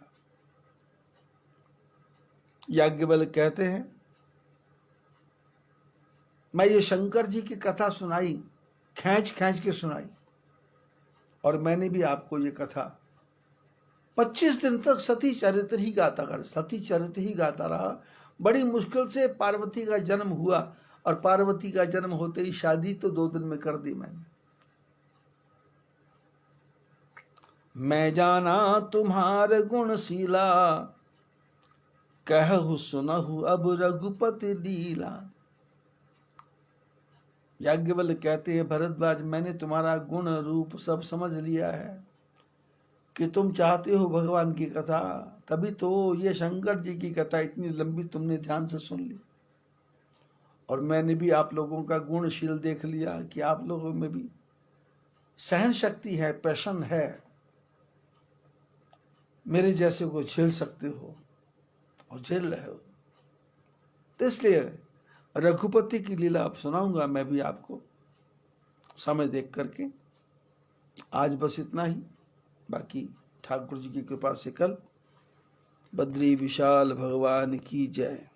याज्ञवल्क्य कहते हैं मैं ये शंकर जी की कथा सुनाई, खींच खींच के सुनाई, और मैंने भी आपको ये कथा 25 दिन तक सती चरित्र ही गाता कर, सती चरित्र ही गाता रहा। बड़ी मुश्किल से पार्वती का जन्म हुआ, और पार्वती का जन्म होते ही शादी तो 2 दिन में कर दी मैंने। मैं जाना तुम्हार गुणशीला, कहु सुनहु अब रघुपति लीला। याज्ञवल्क्य कहते हैं भरद्वाज, मैंने तुम्हारा गुण रूप सब समझ लिया है कि तुम चाहते हो भगवान की कथा, तभी तो ये शंकर जी की कथा इतनी लंबी तुमने ध्यान से सुन ली। और मैंने भी आप लोगों का गुणशील देख लिया कि आप लोगों में भी सहन शक्ति है, पैशन है, मेरे जैसे को झेल सकते हो और झेल रहे हो। तो इसलिए रघुपति की लीला अब सुनाऊंगा मैं भी आपको, समय देख करके। आज बस इतना ही, बाकी ठाकुर जी की कृपा से कल। बद्री विशाल भगवान की जय।